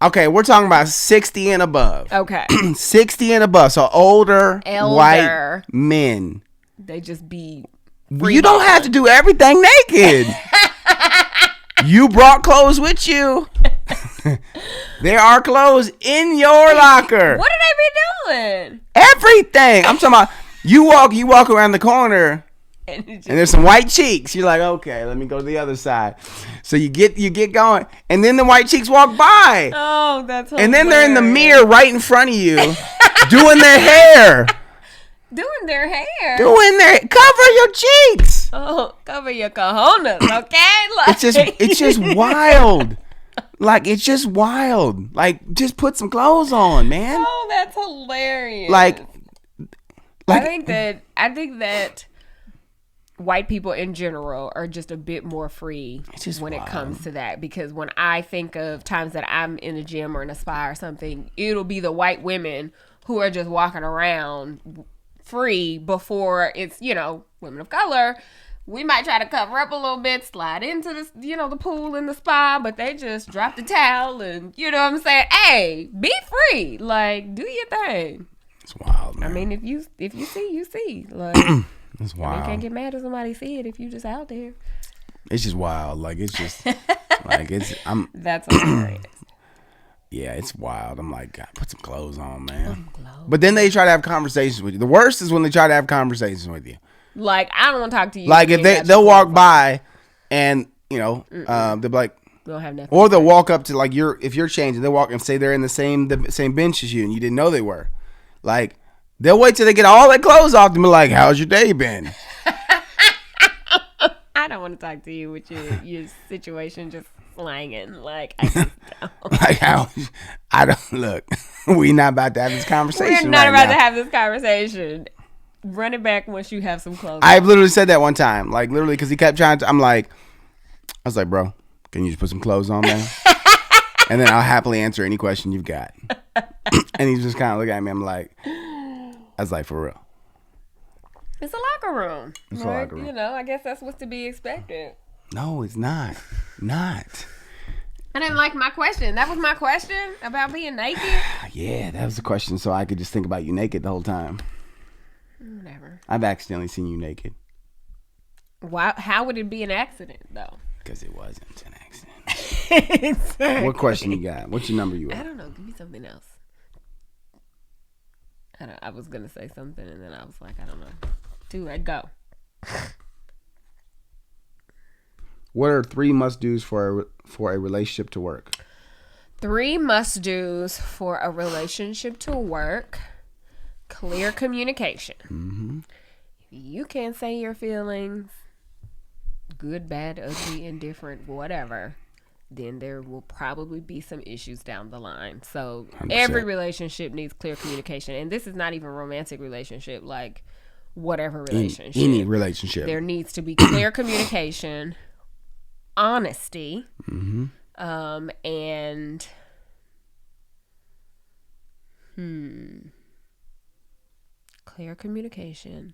Okay, we're talking about 60 and above. Okay. 60 and above. So older white men. They just be You don't have to do everything naked. You brought clothes with you. There are clothes in your locker. What do they be doing? Everything. I'm talking about you walk around the corner and there's some white cheeks. You're like, okay, let me go to the other side. So you get going, and then the white cheeks walk by. Oh, that's hilarious. And then they're in the mirror right in front of you, doing their hair. Cover your cheeks. Oh, cover your cojones, okay? Like, It's just wild. Like, it's just wild. Like, just put some clothes on, man. Oh, that's hilarious. Like I think that white people in general are just a bit more free when it comes to that. Because when I think of times that I'm in the gym or in a spa or something, it'll be the white women who are just walking around free before it's, women of color. We might try to cover up a little bit, slide into this, the pool in the spa, but they just drop the towel and, you know what I'm saying? Hey, be free. Like, do your thing. It's wild, man. I mean, if you see, you see. Like, it's wild. You can't get mad if somebody see it if you just out there. It's just wild. Like, it's just, That's hilarious. Yeah, it's wild. I'm like, God, put some clothes on, man. But then they try to have conversations with you. The worst is when they try to have conversations with you. Like, I don't want to talk to you. Like, if they'll walk by and, they'll be like, we don't have nothing. or they'll walk up to, like, if you're changing, they'll walk and say they're in the same bench as you and you didn't know they were. Like, they'll wait till they get all their clothes off and be like, how's your day been? I don't want to talk to you with your situation just slanging. Like, I just don't. Like, I don't, look, we not about to have this conversation. We're not about to have this conversation. Run it back once you have some clothes. I've literally said that one time. Like, literally, because he kept trying to, I was like, bro, can you just put some clothes on, man? And then I'll happily answer any question you've got. And he's just kind of looking at me. I was like, for real. It's a locker room. It's a locker room. I guess that's what's to be expected. No, it's not. Not. I didn't like my question. That was my question about being naked. Yeah, that was the question. So I could just think about you naked the whole time. Whatever. I've accidentally seen you naked. Why? How would it be an accident though? Because it wasn't an accident. Exactly. What question you got? What's your number you I at? don't know. Give me something else. I was gonna say something and then I was like, I don't know. Do it. Go. What are 3 must-dos for a relationship to work? 3 must-dos for a relationship to work. Clear communication. Mm-hmm. You can't say your feelings, good, bad, ugly, indifferent, whatever, then there will probably be some issues down the line. So 100%. Every relationship needs clear communication. And this is not even a romantic relationship, like whatever relationship. Any relationship. There needs to be clear communication, honesty, and clear communication,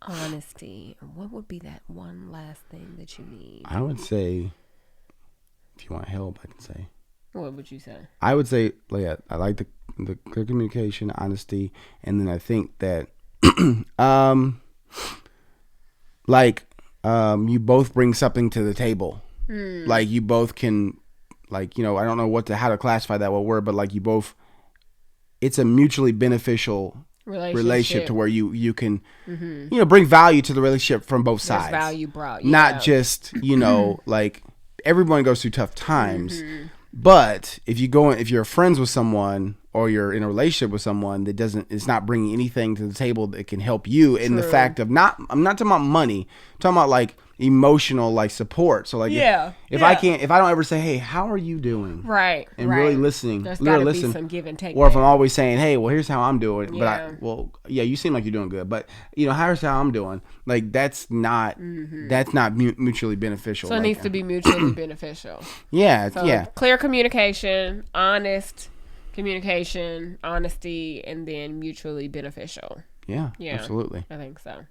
honesty. What would be that one last thing that you need? I would say, if you want help, I can say. What would you say? I would say, yeah, I like the clear communication, honesty, and then I think that, you both bring something to the table. Like you both can, I don't know how to classify that word, but like you both, it's a mutually beneficial relationship to where you can bring value to the relationship from both sides. There's value brought, not just like everyone goes through tough times, but if you're friends with someone or you're in a relationship with someone that it's not bringing anything to the table that can help you in the fact of I'm not talking about money, I'm talking about like emotional like support. So like if I don't ever say, hey, how are you doing, right, and really listening, there's gotta be some give and take, or if I'm always saying, hey, well, here's how I'm doing, yeah. but you seem like you're doing good, but here's how I'm doing, like that's not mutually beneficial. So it needs to be mutually beneficial. So clear communication, honest communication, honesty, and then mutually beneficial. Yeah, absolutely. I think so.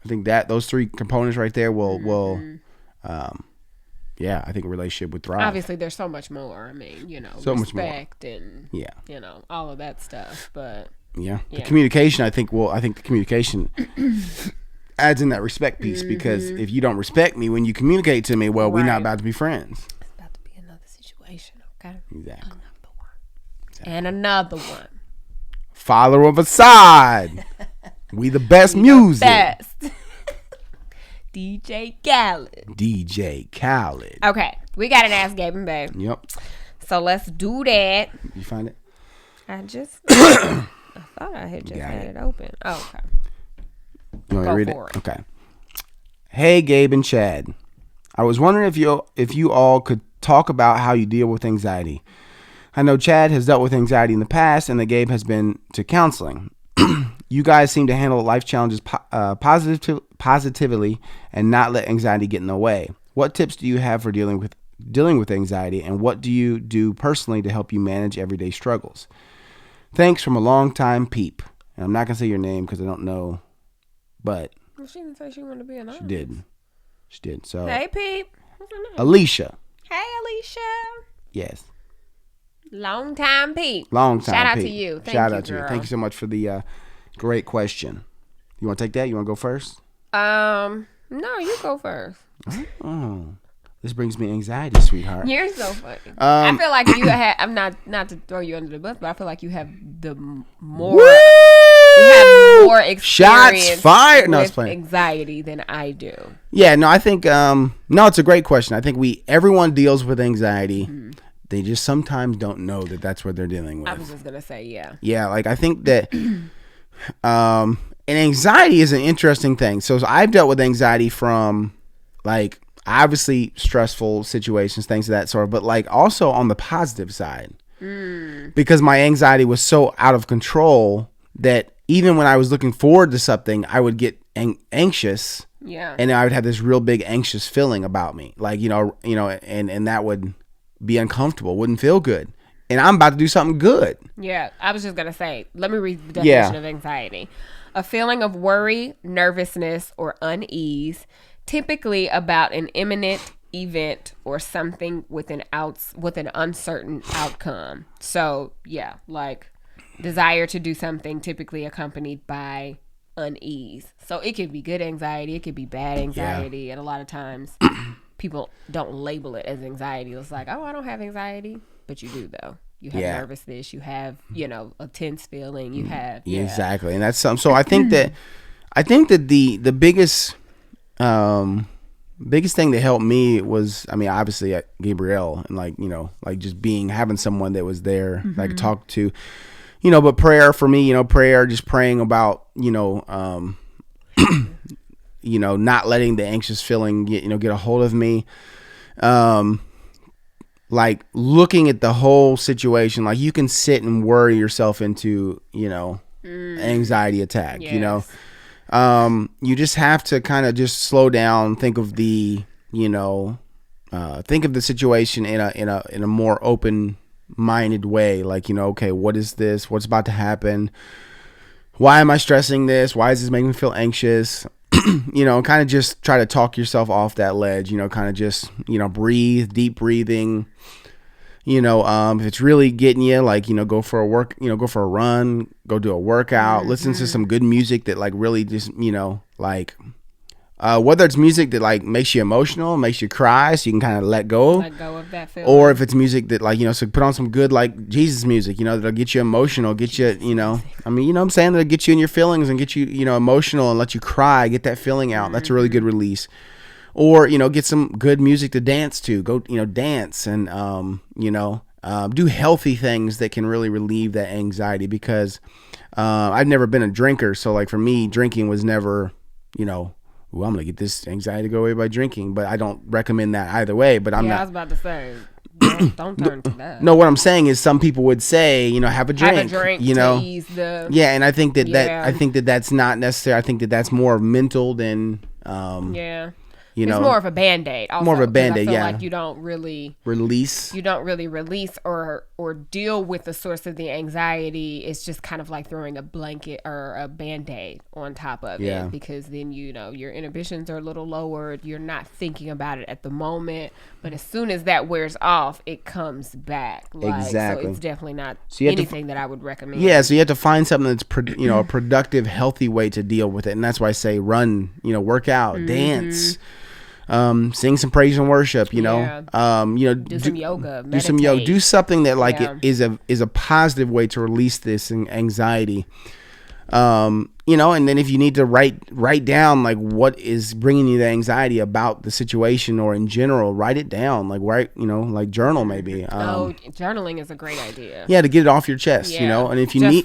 I think that those 3 components right there will I think a relationship would thrive. Obviously, there's so much more. I mean, so respect much more. and all of that stuff. But the communication, I think the communication adds in that respect piece, because if you don't respect me when you communicate to me, well, we're not about to be friends. It's about to be another situation, okay? Exactly. Another one. Exactly. And another one. Father of a side. We the best music. Best. DJ Khaled. Okay, we got an Ask Gabe and Babe. Yep. So let's do that. You find it? I thought I had just had it open. Oh, okay. You want to read it? Okay. Hey, Gabe and Chad. I was wondering if you all could talk about how you deal with anxiety. I know Chad has dealt with anxiety in the past, and that Gabe has been to counseling. You guys seem to handle life challenges positively and not let anxiety get in the way. What tips do you have for dealing with anxiety, and what do you do personally to help you manage everyday struggles? Thanks from a long-time peep. And I'm not going to say your name because I don't know, but... Well, she didn't say she wanted to be anonymous. She did. So, hey, peep. What's her name? Alicia. Hey, Alicia. Yes. Long time peep. Shout out to you. Shout out to you. Thank you so much for the great question. You want to take that? You want to go first? No, you go first. Oh, this brings me anxiety, sweetheart. You're so funny. I feel like you have. I'm not to throw you under the bus, but I feel like you have more. Woo! You have more experience. Shots fired. No, it's with anxiety than I do. Yeah, no, I think no, it's a great question. I think everyone deals with anxiety. Mm-hmm. They just sometimes don't know that that's what they're dealing with. I was just gonna say, yeah. Yeah, like I think that, and anxiety is an interesting thing. So I've dealt with anxiety from, like, obviously stressful situations, things of that sort, but like also on the positive side, because my anxiety was so out of control that even when I was looking forward to something, I would get anxious. Yeah, and I would have this real big anxious feeling about me, like and that would be uncomfortable, wouldn't feel good, and I'm about to do something good. Yeah, I was just gonna say, let me read the definition of anxiety: a feeling of worry, nervousness, or unease, typically about an imminent event or something with an uncertain outcome. So yeah, like desire to do something, typically accompanied by unease. So it could be good anxiety, it could be bad anxiety, and a lot of times people don't label it as anxiety. It's like, oh, I don't have anxiety, but you do though. You have nervousness, you have, a tense feeling, you have exactly. And that's something. So I think that the biggest thing that helped me was, I mean, obviously Gabrielle, and like just having someone that was there that I could talk to, but prayer for me, just praying about, not letting the anxious feeling get a hold of me. Like looking at the whole situation, like you can sit and worry yourself into, anxiety attack, you just have to kind of just slow down, think of the situation in a more open-minded way. Like, okay, what is this? What's about to happen? Why am I stressing this? Why is this making me feel anxious? Kind of just try to talk yourself off that ledge, kind of just, breathe, deep breathing, if it's really getting you, like, go for a run, go do a workout, listen to some good music that like really just, whether it's music that like makes you emotional, makes you cry, so you can kind of let go of that feeling, or if it's music that like, so put on some good like Jesus music, that'll get you emotional, get you, I mean, what I'm saying, that'll get you in your feelings and get you, emotional and let you cry, get that feeling out. That's a really good release. Or, get some good music to dance to, go, dance and, do healthy things that can really relieve that anxiety, because I've never been a drinker. So like for me, drinking was never, I'm going to get this anxiety to go away by drinking, but I don't recommend that either way. But I was about to say, don't turn to that. No, what I'm saying is some people would say, have a drink. Have a drink to ease the... Yeah, and I think that's not necessary. I think that's more mental than... it's more of a Band-Aid. Also, more of a Band-Aid, I feel like you don't really release. You don't really release or deal with the source of the anxiety. It's just kind of like throwing a blanket or a Band-Aid on top of it, because then your inhibitions are a little lowered. You're not thinking about it at the moment, but as soon as that wears off, it comes back. Exactly. So it's definitely not anything that I would recommend. Yeah, so you have to find something that's a productive, healthy way to deal with it, and that's why I say run, work out, dance. Sing some praise and worship, do some yoga, meditate. Do something that like is a positive way to release this anxiety. And then if you need to write down like what is bringing you the anxiety about the situation or in general, write it down, like like journal maybe. Journaling is a great idea. Yeah, to get it off your chest, and if you just need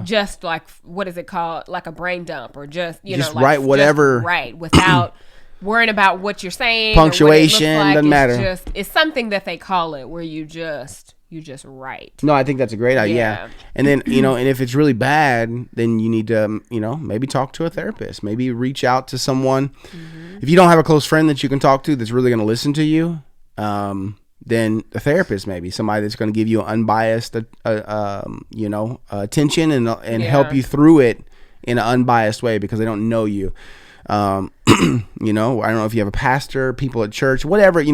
just like, what is it called? Like a brain dump, or just write whatever. Right, without worrying about what you're saying, punctuation, or what it looks like. Doesn't matter. It's something that they call it, where you just write. No, I think that's a great idea. Yeah. And then, and if it's really bad, then you need to, maybe talk to a therapist, maybe reach out to someone. If you don't have a close friend that you can talk to that's really going to listen to you, then a therapist, maybe somebody that's going to give you unbiased, attention and help you through it in an unbiased way, because they don't know you. I don't know if you have a pastor, people at church, whatever. If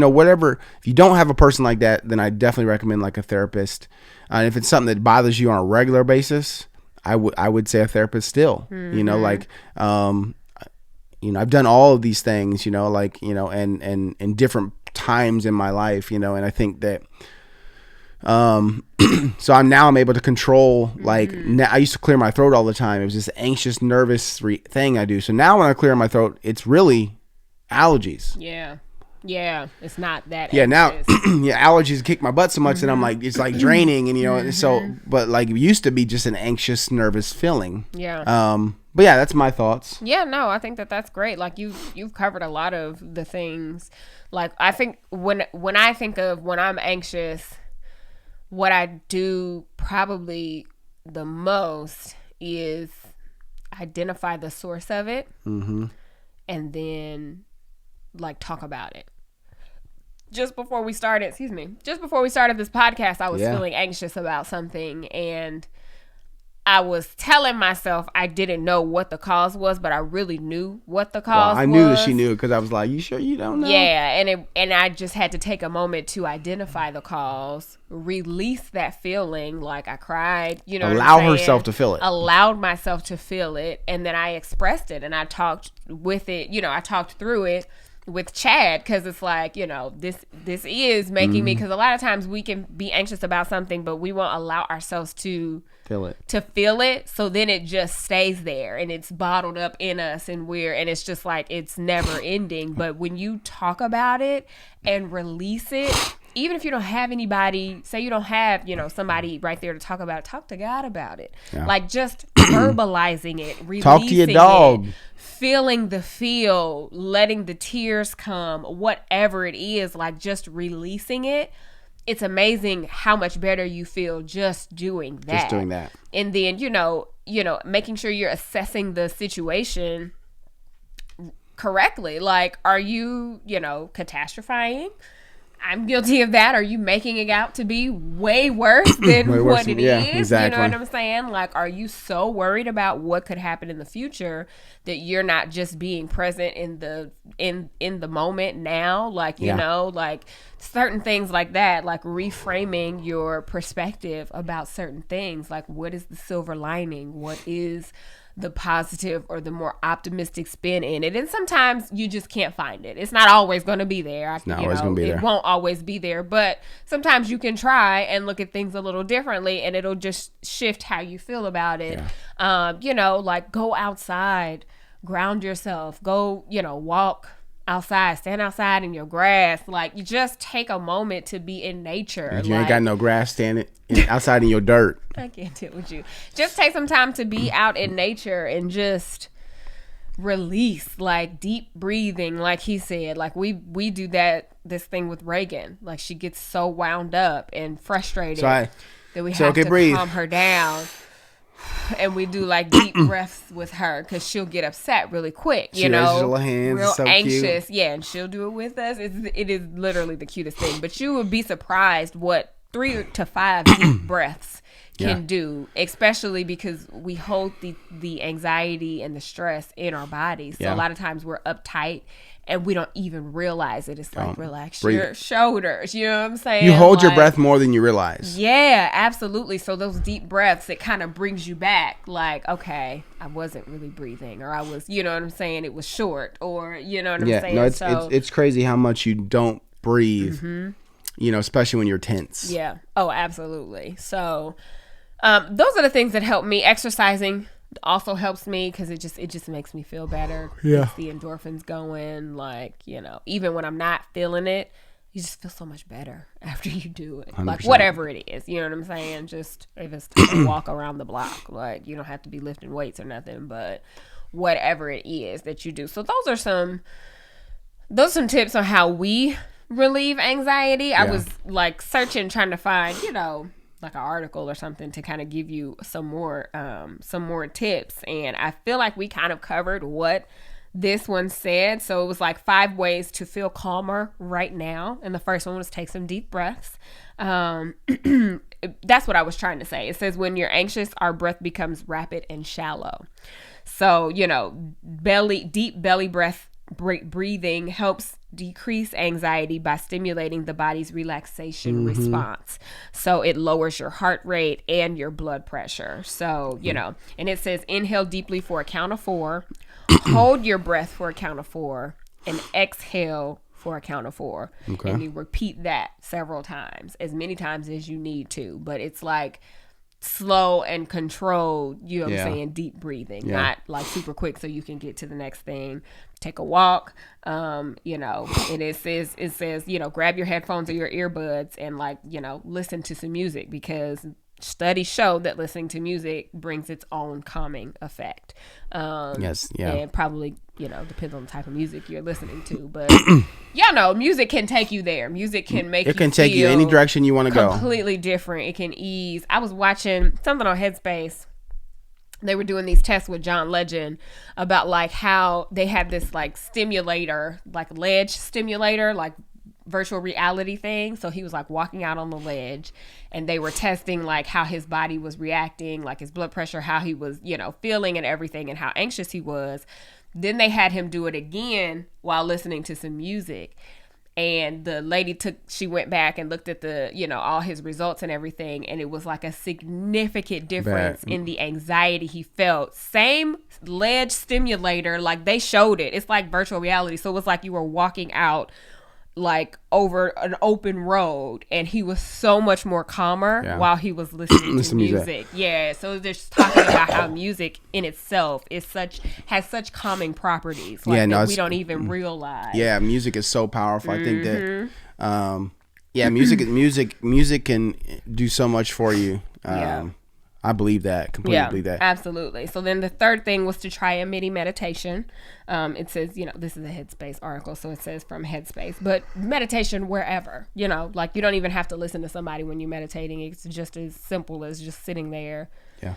you don't have a person like that, then I definitely recommend like a therapist. And if it's something that bothers you on a regular basis, I would say a therapist still. I've done all of these things, and different times in my life, and I think that so I'm able to control, like, I used to clear my throat all the time. It was this anxious, nervous thing I do. So now when I clear my throat, it's really allergies. Yeah, it's not that. Yeah, anxious. Now, allergies kick my butt so much that I'm like, it's like draining, and so, but like it used to be just an anxious, nervous feeling. Yeah. But yeah, that's my thoughts. Yeah, no, I think that's great. Like you've covered a lot of the things. Like I think when I think of when I'm anxious, what I do probably the most is identify the source of it, and then like talk about it. Just before we started this podcast, I was feeling anxious about something, and I was telling myself I didn't know what the cause was, but I really knew what the cause was. I knew that she knew because I was like, you sure you don't know? Yeah, and I just had to take a moment to identify the cause, release that feeling, like I cried, you know, allow herself to feel it. Allowed myself to feel it, and then I expressed it, and I talked with it, you know, I talked through it with Chad, because it's like, you know, this is making me, because a lot of times we can be anxious about something, but we won't allow ourselves to feel it, so then it just stays there and it's bottled up in us, and it's just like it's never ending. But when you talk about it and release it, even if you don't have anybody, say you don't have, you know, somebody right there to talk about it, talk to God about it. Like just verbalizing it, releasing talk to your dog, feeling the feel, letting the tears come, whatever it is, like just releasing it. It's amazing how much better you feel just doing that. And then, you know, making sure you're assessing the situation correctly. Like, are you, you know, catastrophizing? I'm guilty of that. Are you making it out to be way worse than what it is? Exactly. You know what I'm saying? Like, are you so worried about what could happen in the future that you're not just being present in the moment now? Like, you know, like certain things like that, like reframing your perspective about certain things. Like, what is the silver lining? What is the positive or the more optimistic spin in it? And sometimes you just can't find it. It's not always going to be there. It won't always be there, but sometimes you can try and look at things a little differently, and it'll just shift how you feel about it. You know, like go outside, ground yourself, go, you know, walk outside, stand outside in your grass. Like, you just take a moment to be in nature. You ain't got no grass, standing outside in your dirt. I can't deal with you. Just take some time to be out in nature and just release, like deep breathing, like he said. Like we do this thing with Reagan. Like, she gets so wound up and frustrated that we have to calm her down. And we do like deep breaths with her, because she'll get upset really quick, you know, raises her hands, real so anxious. Cute. Yeah, and she'll do it with us. It is literally the cutest thing. But you would be surprised what 3 to 5 deep breaths can do, especially because we hold the anxiety and the stress in our bodies. So a lot of times we're uptight and we don't even realize it. It's like, relax your shoulders. You know what I'm saying? You hold your breath more than you realize. Yeah, absolutely. So those deep breaths, it kind of brings you back. Like, okay, I wasn't really breathing, or I was, you know what I'm saying? It was short, or you know what I'm saying? No, it's crazy how much you don't breathe, you know, especially when you're tense. Yeah. Oh, absolutely. So those are the things that help me. Exercising also helps me, because it just makes me feel better. Gets the endorphins going. Like, you know, even when I'm not feeling it, you just feel so much better after you do it. 100%. Like, whatever it is, you know what I'm saying? Just if it's to walk around the block, like, you don't have to be lifting weights or nothing, but whatever it is that you do. So those are some tips on how we relieve anxiety. I was like searching, trying to find, you know, like an article or something to kind of give you some more tips, and I feel like we kind of covered what this one said. So it was like 5 ways to feel calmer right now, and the first one was take some deep breaths. That's what I was trying to say. It says, when you're anxious, our breath becomes rapid and shallow. So, you know, deep belly breath breathing helps decrease anxiety by stimulating the body's relaxation response. So it lowers your heart rate and your blood pressure. So, you know, and it says inhale deeply for a count of 4, hold your breath for a count of 4, and exhale for a count of 4. Okay. And you repeat that several times, as many times as you need to. But it's like slow and controlled, you know what I'm saying, deep breathing, not like super quick so you can get to the next thing. Take a walk, you know, and it says, you know, grab your headphones or your earbuds and, like, you know, listen to some music, because studies show that listening to music brings its own calming effect. And probably, you know, depends on the type of music you're listening to, but y'all know music can take you there. Music can make it can take you any direction you want to go. Completely different. It can ease. I was watching something on Headspace. They were doing these tests with John Legend about like how they had this like stimulator, like ledge stimulator, like virtual reality thing. So he was like walking out on the ledge, and they were testing like how his body was reacting, like his blood pressure, how he was, you know, feeling and everything, and how anxious he was. Then they had him do it again while listening to some music. And the lady she went back and looked at the, you know, all his results and everything. And it was like a significant difference in the anxiety he felt. Same ledge stimulator, like they showed it. It's like virtual reality. So it was like you were walking out like over an open road, and he was so much more calmer while he was listening to music. Yeah, so they're just talking about how music in itself has such calming properties, like that we don't even realize. Yeah, music is so powerful. I think that music can do so much for you. I believe that. Completely believe that. Absolutely. So then the third thing was to try a mini meditation. It says, you know, this is a Headspace article, so it says from Headspace, but meditation wherever, you know, like you don't even have to listen to somebody when you're meditating. It's just as simple as just sitting there. Yeah.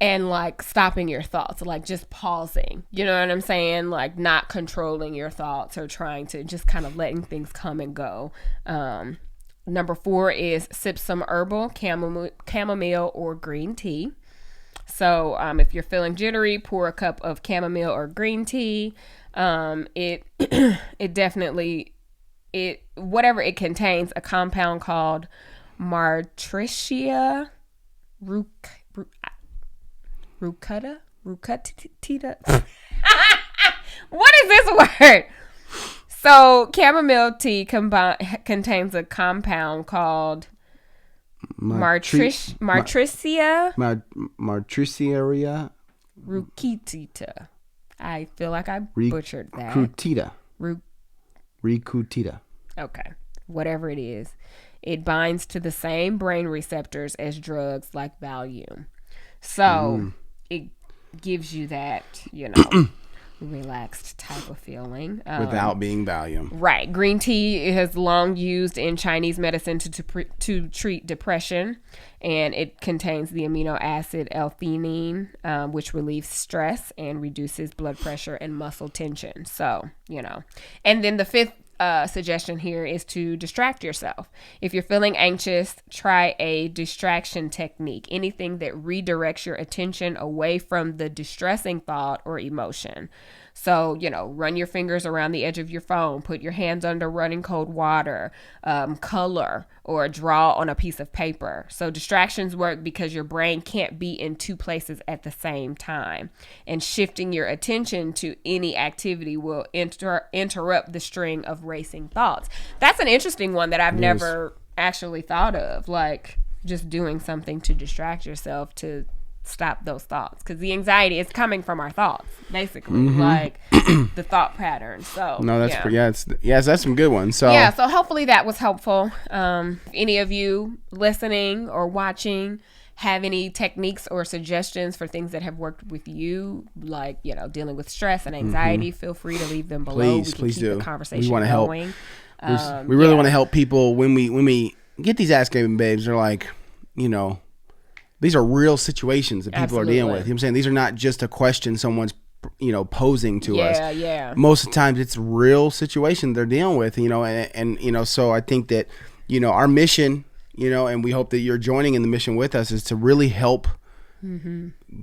And like stopping your thoughts, like just pausing, you know what I'm saying? Like not controlling your thoughts or trying to just kind of letting things come and go. Number 4 is sip some herbal, chamomile or green tea. So if you're feeling jittery, pour a cup of chamomile or green tea. It definitely, whatever it contains, a compound called Martricia rucata. What is this word? So chamomile tea contains a compound called Martricia rucatita. I feel like I butchered that. Recutita. Okay. Whatever it is. It binds to the same brain receptors as drugs like Valium. So it gives you that, you know, relaxed type of feeling without being Valium. Right. Green tea is long used in Chinese medicine to treat depression, and it contains the amino acid L-theanine, which relieves stress and reduces blood pressure and muscle tension. So, you know. And then the fifth suggestion here is to distract yourself. If you're feeling anxious, try a distraction technique. Anything that redirects your attention away from the distressing thought or emotion. So, you know, run your fingers around the edge of your phone, put your hands under running cold water, color, or draw on a piece of paper. So distractions work because your brain can't be in two places at the same time. And shifting your attention to any activity will interrupt the string of racing thoughts. That's an interesting one that I've never actually thought of, like just doing something to distract yourself to stop those thoughts, because the anxiety is coming from our thoughts, basically, like the thought pattern. So no, that's that's some good ones. So yeah, so hopefully that was helpful. If any of you listening or watching have any techniques or suggestions for things that have worked with you, like, you know, dealing with stress and anxiety, feel free to leave them below. Please keep do. The conversation we want to going. Help. We really want to help people when we get these Ask Gabe and Babes. They're like, you know, these are real situations that people are dealing with. You know what I'm saying? These are not just a question someone's, you know, posing to us. Yeah. Most of the times it's real situation they're dealing with, you know, and you know, so I think that, you know, our mission, you know, and we hope that you're joining in the mission with us, is to really help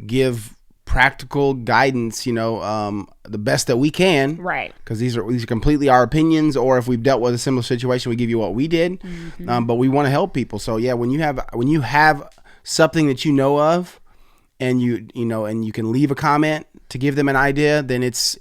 give practical guidance, you know, the best that we can. Right. Because these are completely our opinions, or if we've dealt with a similar situation, we give you what we did. But we want to help people. So yeah, when you have something that you know of, and you know, and you can leave a comment to give them an idea, then it's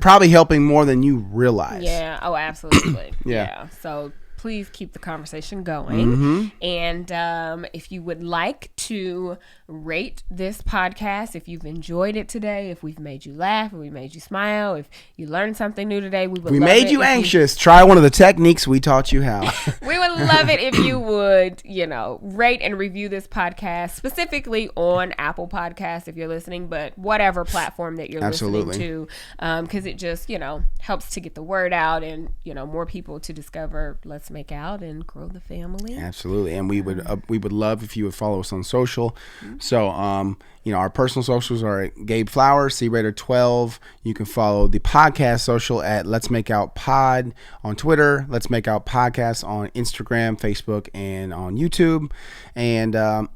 probably helping more than you realize. Yeah. Oh, absolutely. Yeah. So please keep the conversation going. And if you would like to rate this podcast, if you've enjoyed it today, if we've made you laugh, if we made you smile, if you learned something new today, we would love made it you anxious, try one of the techniques we taught you how. We would would love it if you would, rate and review this podcast, specifically on Apple Podcasts if you're listening, but whatever platform that you're listening to, because it just, helps to get the word out and, more people to discover Let's Make Out and grow the family. Absolutely. And we would love if you would follow us on social. So, our personal socials are at Gabe Flowers, CRaider12. You can follow the podcast social at Let's Make Out Pod on Twitter, Let's Make Out Podcast on Instagram, Facebook, and on YouTube. And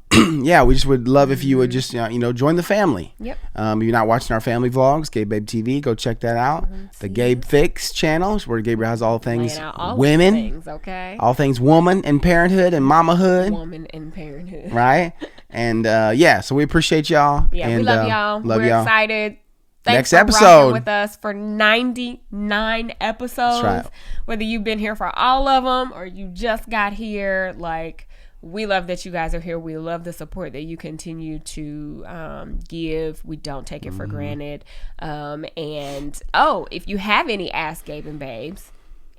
we just would love if you would just join the family. Yep. If you're not watching our family vlogs, Gabe Babe TV, go check that out. The Gabe Fix channel, where Gabriel has all things women, things, okay, all things woman and parenthood and mamahood, woman and parenthood, right? And so we appreciate y'all. Yeah, and, we love y'all. We're excited. Thanks Next for episode rocking with us for 99 episodes. That's right. Whether you've been here for all of them or you just got here, we love that you guys are here. We love the support that you continue to give. We don't take it for granted. If you have any Ask Gabe and Babes,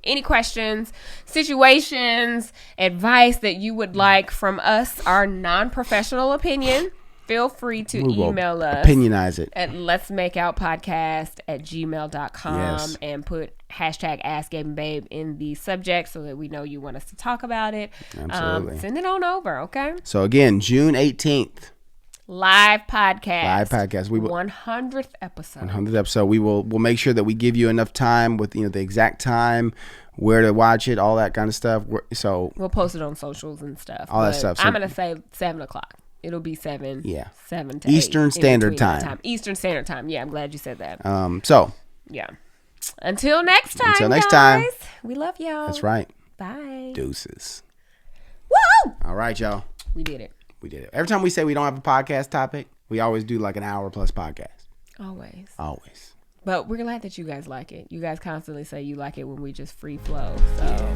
any questions, situations, advice that you would like from us, our non-professional opinion, feel free to email us. Opinionize it. At letsmakeoutpodcast@gmail.com Yes. and put hashtag Ask Gabe and Babe in the subject so that we know you want us to talk about it. Absolutely. Send it on over, okay? So again, June 18th. Live podcast. We will 100th episode. 100th episode. We'll make sure that we give you enough time with the exact time, where to watch it, all that kind of stuff. So we'll post it on socials and stuff. All that stuff. So I'm gonna say 7:00. It'll be 7. Yeah. 7 to Eastern 8 Standard Time. Eastern Standard Time. Yeah, I'm glad you said that. Yeah. Until next time. Guys, we love y'all. That's right. Bye. Deuces. Woo! All right, y'all. We did it. Every time we say we don't have a podcast topic, we always do like an hour plus podcast. Always. But we're glad that you guys like it. You guys constantly say you like it when we just free flow. So